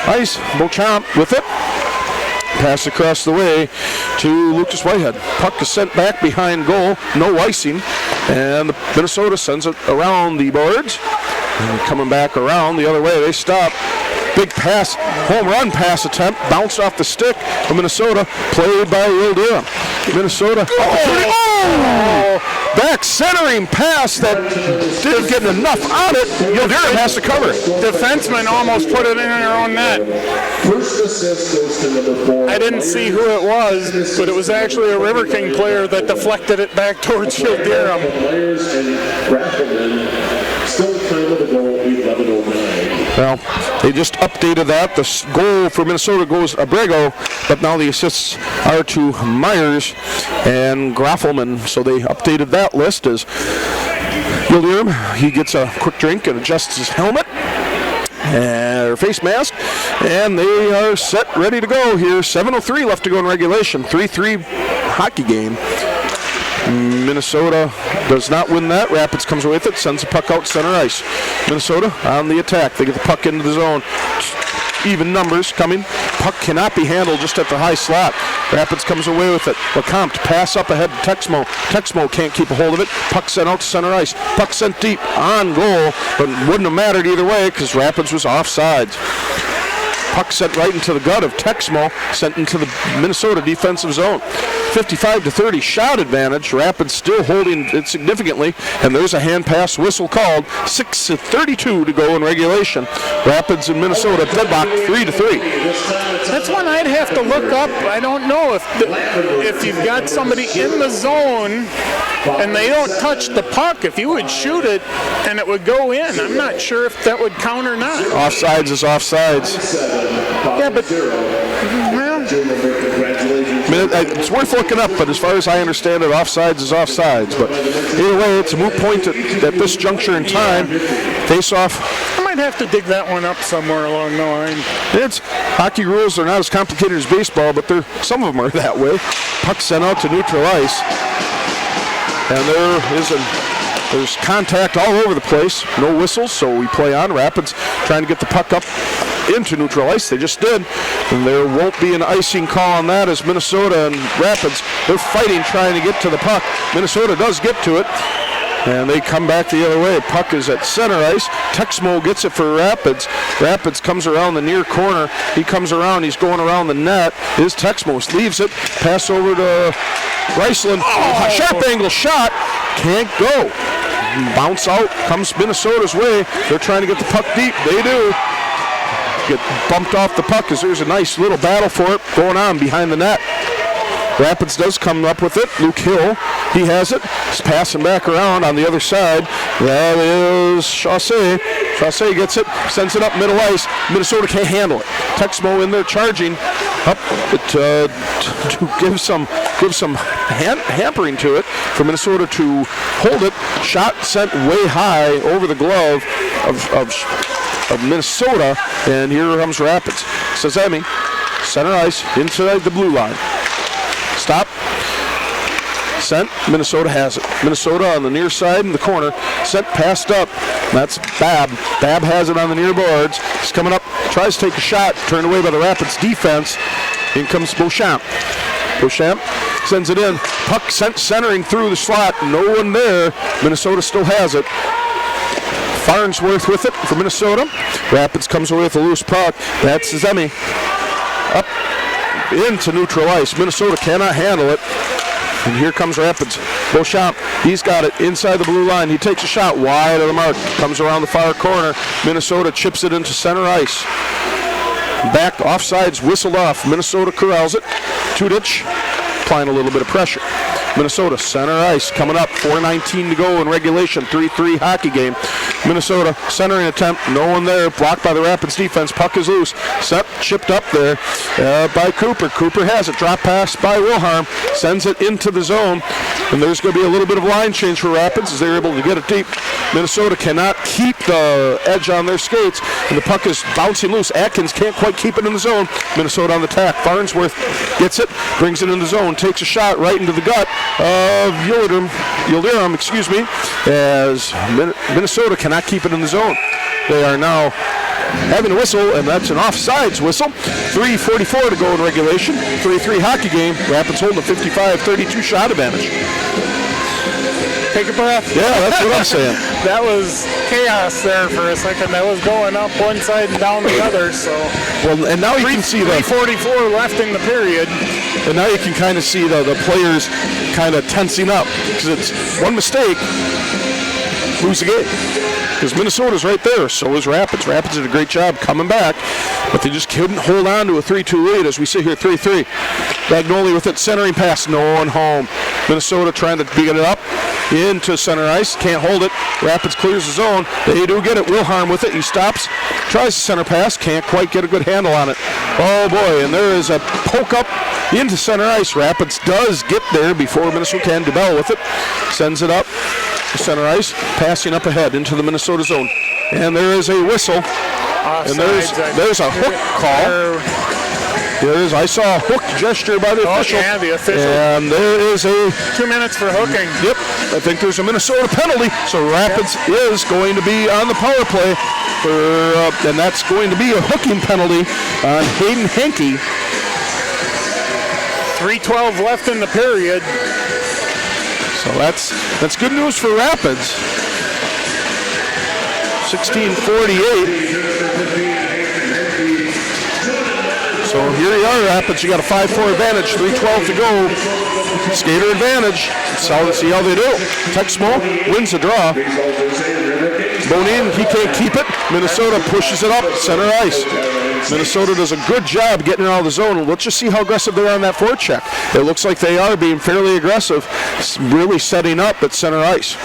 ice. Beauchamp with it. Pass across the way to Lucas Whitehead. Puck is sent back behind goal. No icing. And Minnesota sends it around the boards. And coming back around the other way, they stop. Big pass, home run pass attempt, bounced off the stick of Minnesota, played by Will Durham. Minnesota, back centering pass that didn't get enough on it. Will Durham has to cover it. Defenseman almost put it in their own net. First assist goes to number 4. I didn't see who it was, but it was actually a River King player that deflected it back towards Will Durham. Myers and Graffelman. Still time of the goal, 11:09. Well, they just updated that. The goal for Minnesota goes Abrego, but now the assists are to Myers and Graffelman. So they updated that list as Will Durham, he gets a quick drink and adjusts his helmet and face mask, and they are set, ready to go here. 7:03 left to go in regulation. 3-3 hockey game. Minnesota does not win that. Rapids comes away with it, sends the puck out center ice. Minnesota on the attack. They get the puck into the zone. Even numbers coming. Puck cannot be handled just at the high slot. Rapids comes away with it. LeCompte pass up ahead to Texmo. Texmo can't keep a hold of it. Puck sent out to center ice. Puck sent deep on goal, but wouldn't have mattered either way because Rapids was offsides. Puck sent right into the gut of Texmo, sent into the Minnesota defensive zone. 55-30 shot advantage. Rapids still holding it significantly, and there's a hand pass whistle called. 6:32 to go in regulation. Rapids and Minnesota deadlock 3-3. That's one I'd have to look up. I don't know if you've got somebody in the zone and they don't touch the puck, if you would shoot it and it would go in, I'm not sure if that would count or not. Offsides is offsides. Yeah, but well, it's worth looking up, but as far as I understand it, offsides is offsides. But either way, it's a moot point at this juncture in time. Face off. I might have to dig that one up somewhere along the line. It's hockey rules are not as complicated as baseball, but some of them are that way. Puck sent out to neutral ice, and there's contact all over the place. No whistles, so we play on. Rapids trying to get the puck up into neutral ice. They just did. And there won't be an icing call on that as Minnesota and Rapids, they're fighting trying to get to the puck. Minnesota does get to it. And they come back the other way. Puck is at center ice. Texmo gets it for Rapids. Rapids comes around the near corner. He comes around. He's going around the net. Is Texmo. Leaves it. Pass over to Riceland. Oh, sharp angle shot. Can't go. Bounce out. Comes Minnesota's way. They're trying to get the puck deep. They do. Get bumped off the puck as there's a nice little battle for it going on behind the net. Rapids does come up with it. Luke Hill, he has it. He's passing back around on the other side. That is Chaussee. Chaussee gets it, sends it up middle ice. Minnesota can't handle it. Texmo in there charging up to give some hampering to it for Minnesota to hold it. Shot sent way high over the glove of Minnesota, and here comes Rapids. Sazemi, center ice, inside the blue line. Stop. Sent. Minnesota has it. Minnesota on the near side in the corner. Sent, passed up. That's Babb. Babb has it on the near boards. He's coming up, tries to take a shot, turned away by the Rapids defense. In comes Beauchamp. Beauchamp sends it in. Puck sent centering through the slot. No one there. Minnesota still has it. Farnsworth with it for Minnesota. Rapids comes away with a loose puck. That's Zemi. Up into neutral ice. Minnesota cannot handle it. And here comes Rapids. Beauchamp, he's got it inside the blue line. He takes a shot wide of the mark. Comes around the far corner. Minnesota chips it into center ice. Back offsides, whistled off. Minnesota corrals it. Tudich applying a little bit of pressure. Minnesota center ice coming up. 4:19 to go in regulation. 3-3 hockey game. Minnesota centering attempt. No one there. Blocked by the Rapids defense. Puck is loose. Set, chipped up there by Cooper. Cooper has it. Drop pass by Wilhelm. Sends it into the zone. And there's going to be a little bit of line change for Rapids as they're able to get it deep. Minnesota cannot keep the edge on their skates. And the puck is bouncing loose. Atkins can't quite keep it in the zone. Minnesota on the attack. Farnsworth gets it. Brings it in the zone. Takes a shot right into the gut of Yildirim, as Minnesota cannot keep it in the zone. They are now having a whistle, and that's an offsides whistle. 3:44 to go in regulation. 3-3 hockey game. Rapids holding a 55-32 shot advantage. Take a breath. Yeah, that's what I'm saying. That was chaos there for a second. That was going up one side and down the other. So, well, and now you can see the 3:44 left in the period. And now you can kind of see the players kind of tensing up because it's one mistake, lose the game. Because Minnesota's right there, so is Rapids. Rapids did a great job coming back, but they just couldn't hold on to a 3-2 lead as we sit here 3-3. Bagnoli with it, centering pass, no one home. Minnesota trying to get it up into center ice, can't hold it. Rapids clears the zone. They do get it. Wilhelm with it. He stops, tries the center pass, can't quite get a good handle on it. Oh boy, and there is a poke up into center ice. Rapids does get there before Minnesota can. DeBell with it, sends it up to center ice, passing up ahead into the Minnesota zone. And there is a whistle. And there's a hook call. I saw a hook gesture by the official. Yeah, the official. And there is a 2 minutes for hooking. Yep, I think there's a Minnesota penalty. So Rapids is going to be on the power play and that's going to be a hooking penalty on Hayden Henke. 3:12 left in the period. So that's good news for Rapids. 16:48. So here you are, Rapids. You got a 5-4 advantage, 3:12 to go. Skater advantage. So let's see how they do. Texmo wins the draw. Bonin, he can't keep it. Minnesota pushes it up, center ice. Minnesota does a good job getting it out of the zone. Let's just see how aggressive they are on that forecheck. It looks like they are being fairly aggressive, really setting up at center ice.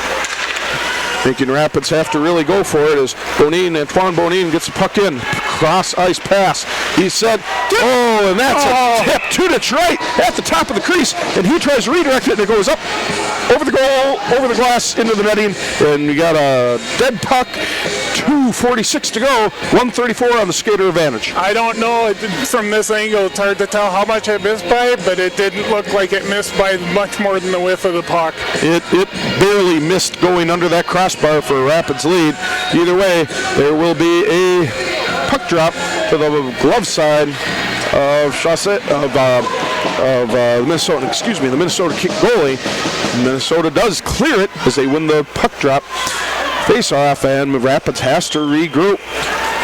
Thinking Rapids have to really go for it as Antoine Bonin gets the puck in. Cross ice pass. He's set. Oh, and that's a tip. Tudich right at the top of the crease. And he tries to redirect it and it goes up over the goal, over the glass, into the netting. And we got a dead puck. 2:46 to go. 1:34 on the skater advantage. I don't know from this angle. It's hard to tell how much it missed by, but it didn't look like it missed by much more than the width of the puck. It barely missed going under that crossbar for a Rapids lead. Either way, there will be a puck drop to the glove side of Minnesota. The Minnesota kick goalie. Minnesota does clear it as they win the puck drop face-off, and Rapids has to regroup.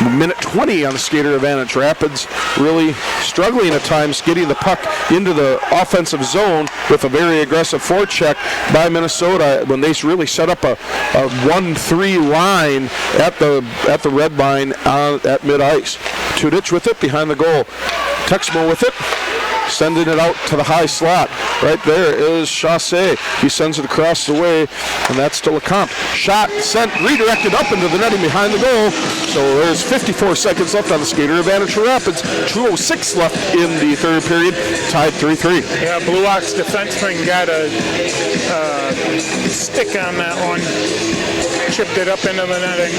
Minute 20 on the skater advantage. Rapids really struggling at times getting the puck into the offensive zone with a very aggressive forecheck by Minnesota when they really set up a 1-3 line at the red line at mid-ice. Tudich with it behind the goal. Texmo with it, sending it out to the high slot. Right there is Chassé. He sends it across the way, and that's to Lecomte. Shot sent, redirected up into the netting behind the goal. So there's 54 seconds left on the skater advantage for Rapids. 2:06 left in the third period, tied 3-3. Yeah, Blue Ox defenseman got a stick on that one. Chipped it up into the netting.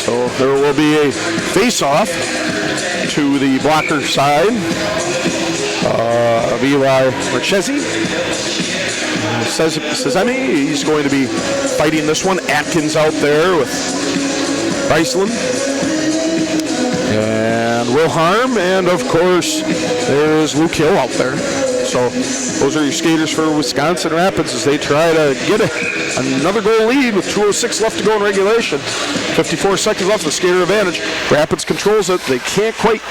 So there will be a face-off to the blocker side of Eli Marchesi. Sezemi, he's going to be fighting this one. Atkins out there with Riceland. And Wilhelm, and of course, there's Luke Hill out there. So those are your skaters for Wisconsin Rapids as they try to get another goal lead with 2:06 left to go in regulation. 54 seconds left, the skater advantage. Rapids controls it. They can't quite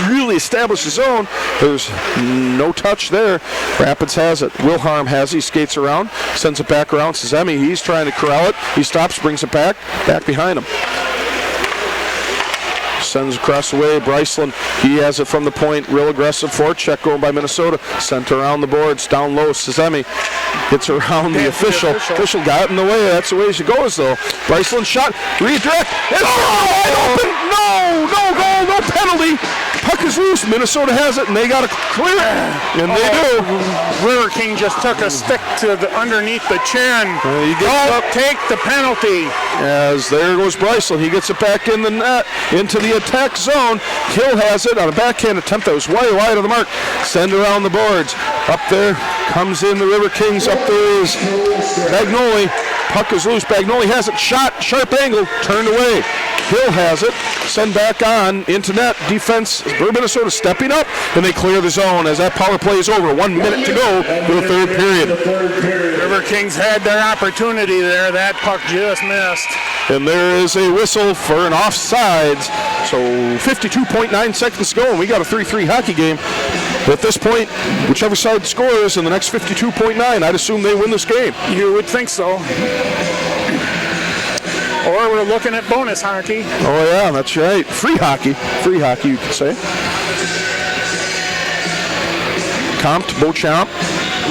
really establish the zone. There's no touch there. Rapids has it. Wilhelm has it. He skates around, sends it back around. Sezemi, he's trying to corral it. He stops, brings it back behind him. sends across the way. Bryceland, he has it from the point. Real aggressive forecheck going by Minnesota. Sent around the boards. Down low, Sezemi gets around the official. Official got in the way. That's the way she goes, though. Bryceland shot. Redirect. It's wide open. No goal, no penalty. Puck is loose. Minnesota has it, and they got to clear it. And they do. Riverking just took a stick to underneath the chin. Don't take the penalty. As there goes Bryceland. He gets it back in the net, into the attack zone. Hill has it on a backhand attempt that was way wide of the mark. Send around the boards. Up there comes in the Riverkings. Up there is Bagnoli. Puck is loose. Bagnoli has it. Shot. Sharp angle. Turned away. Hill has it. Send back on into net. Defense. Minnesota stepping up, and they clear the zone as that power play is over. 1 minute to go for the third period. Riverkings had their opportunity there. That puck just missed. And there is a whistle for an offsides. So 52.9 seconds to go, and we got a 3-3 hockey game. At this point, whichever side scores in the next 52.9, I'd assume they win this game. You would think so. Or we're looking at bonus hockey. Oh, yeah, that's right. Free hockey, you could say. Compt, Beauchamp,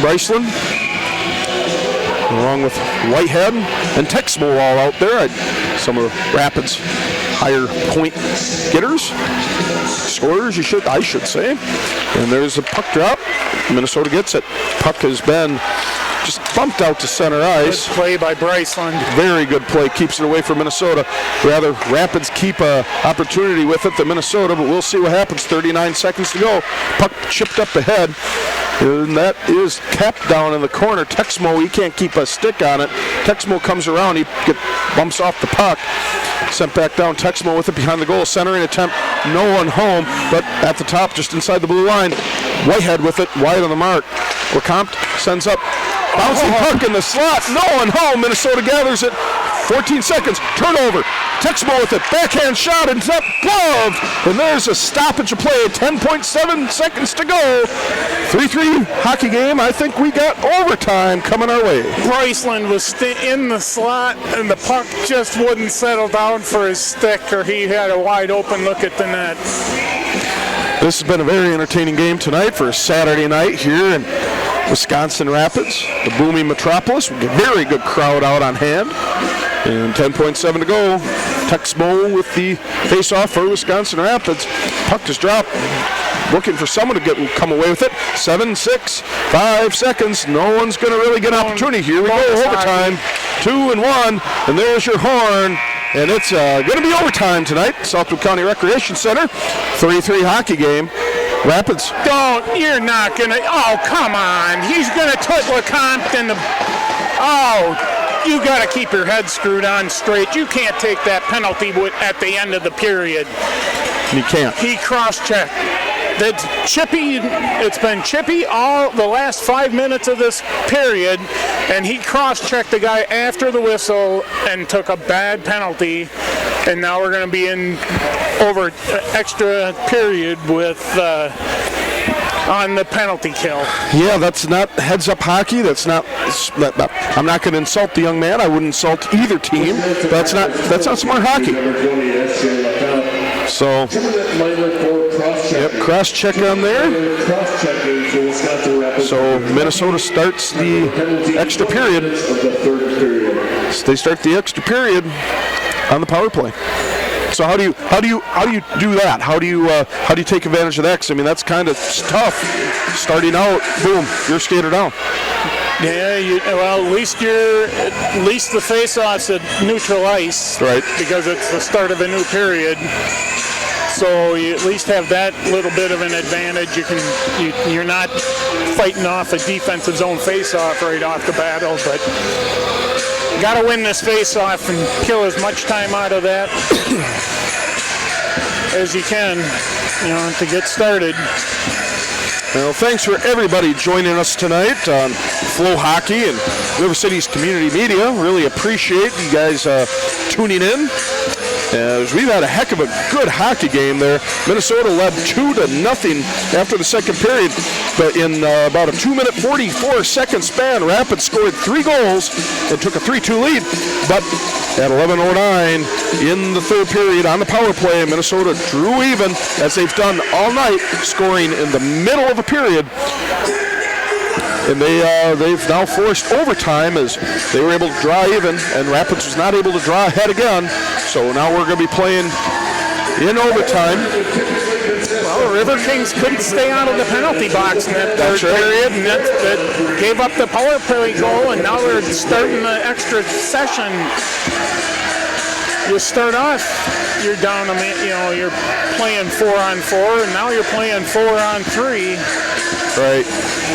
Bryceland, along with Whitehead and Texmo all out there. Some of the Rapids' higher point getters, scorers, I should say. And there's a puck drop. Minnesota gets it. Puck has been just bumped out to center ice. Good play by Bryceland. Very good play. Keeps it away from Minnesota. Rather, Rapids keep an opportunity with it than Minnesota, but we'll see what happens. 39 seconds to go. Puck chipped up ahead. And that is kept down in the corner. Texmo, he can't keep a stick on it. Texmo comes around. He bumps off the puck. Sent back down. Texmo with it behind the goal. Centering attempt. No one home, but at the top, just inside the blue line. Whitehead with it. Wide on the mark. Lecomte sends up. Bouncing puck in the slot. No one home. Minnesota gathers it. 14 seconds. Turnover. Texmo with it. Backhand shot and up glove. And there's a stoppage of play. 10.7 seconds to go. 3-3 hockey game. I think we got overtime coming our way. Bryceland was in the slot, and the puck just wouldn't settle down for his stick, or he had a wide open look at the net. This has been a very entertaining game tonight for a Saturday night here in Wisconsin Rapids, the booming metropolis. We get a very good crowd out on hand. And 10.7 to go. Texmo with the face-off for Wisconsin Rapids. Puck is dropped. Looking for someone to come away with it. 7, 6, 5 seconds. No one's going to really get an opportunity. Here we go. Overtime. 2 and 1. And there's your horn. And it's going to be overtime tonight. Southwood County Recreation Center. 3-3 hockey game. Rapids. You're not going to. Oh, come on. He's going to put Lecomte in the. Oh. You got to keep your head screwed on straight. You can't take that penalty at the end of the period. You can't. He cross-checked. It's been chippy all the last 5 minutes of this period, and he cross-checked the guy after the whistle and took a bad penalty. And now we're going to be in over extra period with on the penalty kill. Yeah, that's not heads-up hockey. That's not. I'm not going to insult the young man. I wouldn't insult either team. That's not smart hockey. So, yep, cross-check on there. So Minnesota starts the extra period. They start the extra period on the power play. So how do you do that? How do you take advantage of that? 'Cause I mean, that's kind of tough. Starting out, boom, you're skated down. Yeah, at least the face-off's at neutral ice, right? Because it's the start of a new period. So you at least have that little bit of an advantage. You're not fighting off a defensive zone face-off right off the battle, but. Got to win this face-off and kill as much time out of that as you can, to get started. Well, thanks for everybody joining us tonight on Flow Hockey and River City's community media. Really appreciate you guys tuning in. As we've had a heck of a good hockey game there. Minnesota led 2-0 after the second period, but in about a 2-minute 44-second span, Rapids scored 3 goals and took a 3-2 lead. But at 11:09 in the third period on the power play. Minnesota drew even, as they've done all night, scoring in the middle of a period. And they've now forced overtime as they were able to draw even, and Rapids was not able to draw ahead again. So now we're going to be playing in overtime. Well, the Riverkings couldn't stay out of the penalty box in that third period, and that gave up the power play goal, and now they're starting the extra session. You start off, you're down, you're playing 4-on-4, and now you're playing 4-on-3. Right.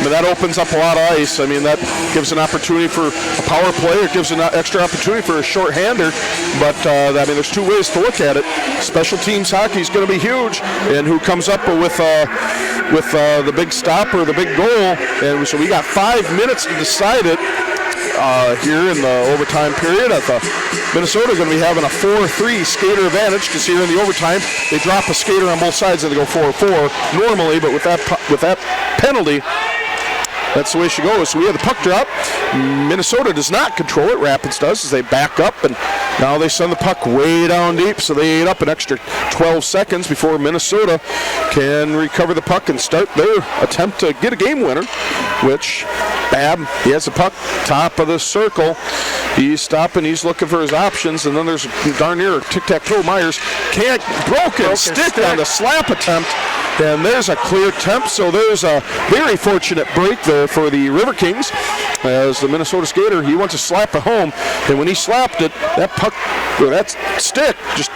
But that opens up a lot of ice. I mean, that gives an opportunity for a power play. It gives an extra opportunity for a shorthander. But, there's two ways to look at it. Special teams hockey is going to be huge. And who comes up with the big stop or the big goal. And so we got 5 minutes to decide it here in the overtime period. Minnesota going to be having a 4-3 skater advantage because here in the overtime they drop a skater on both sides and they go 4-4 normally, but with that penalty, that's the way she goes. So we have the puck drop. Minnesota does not control it. Rapids does as they back up, and now they send the puck way down deep, so they ate up an extra 12 seconds before Minnesota can recover the puck and start their attempt to get a game winner, which Bab, he has the puck, top of the circle. He's stopping, he's looking for his options, and then there's darn near tic-tac-toe. Myers can't, broken stick on the slap attempt, and there's a clear attempt, so there's a very fortunate break there for the Riverkings, as the Minnesota skater, he wants to slap it home, and when he slapped it, that puck, or that stick just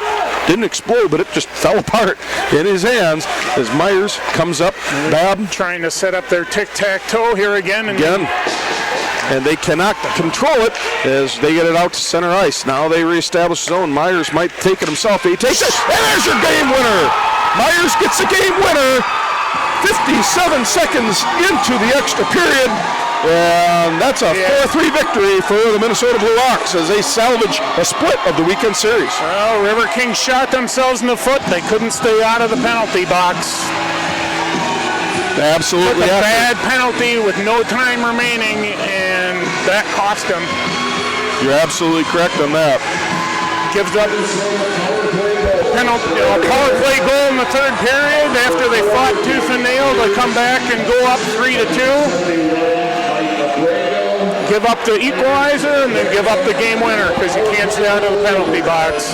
didn't explode, but it just fell apart in his hands as Myers comes up. Bab trying to set up their tic-tac-toe here again. And they cannot control it as they get it out to center ice. Now they reestablish zone. Myers might take it himself. He takes it, and there's your game winner. Myers gets the game winner 57 seconds into the extra period. And that's a 4-3 victory for the Minnesota Blue Hawks as they salvage a split of the weekend series. Well, Riverkings shot themselves in the foot. They couldn't stay out of the penalty box. Absolutely. Took a bad penalty with no time remaining, and that cost them. You're absolutely correct on that. Gives up penalty, a power play goal in the third period after they fought tooth and nail to come back and go up 3-2. Give up the equalizer and then give up the game winner because you can't stay out of the penalty box.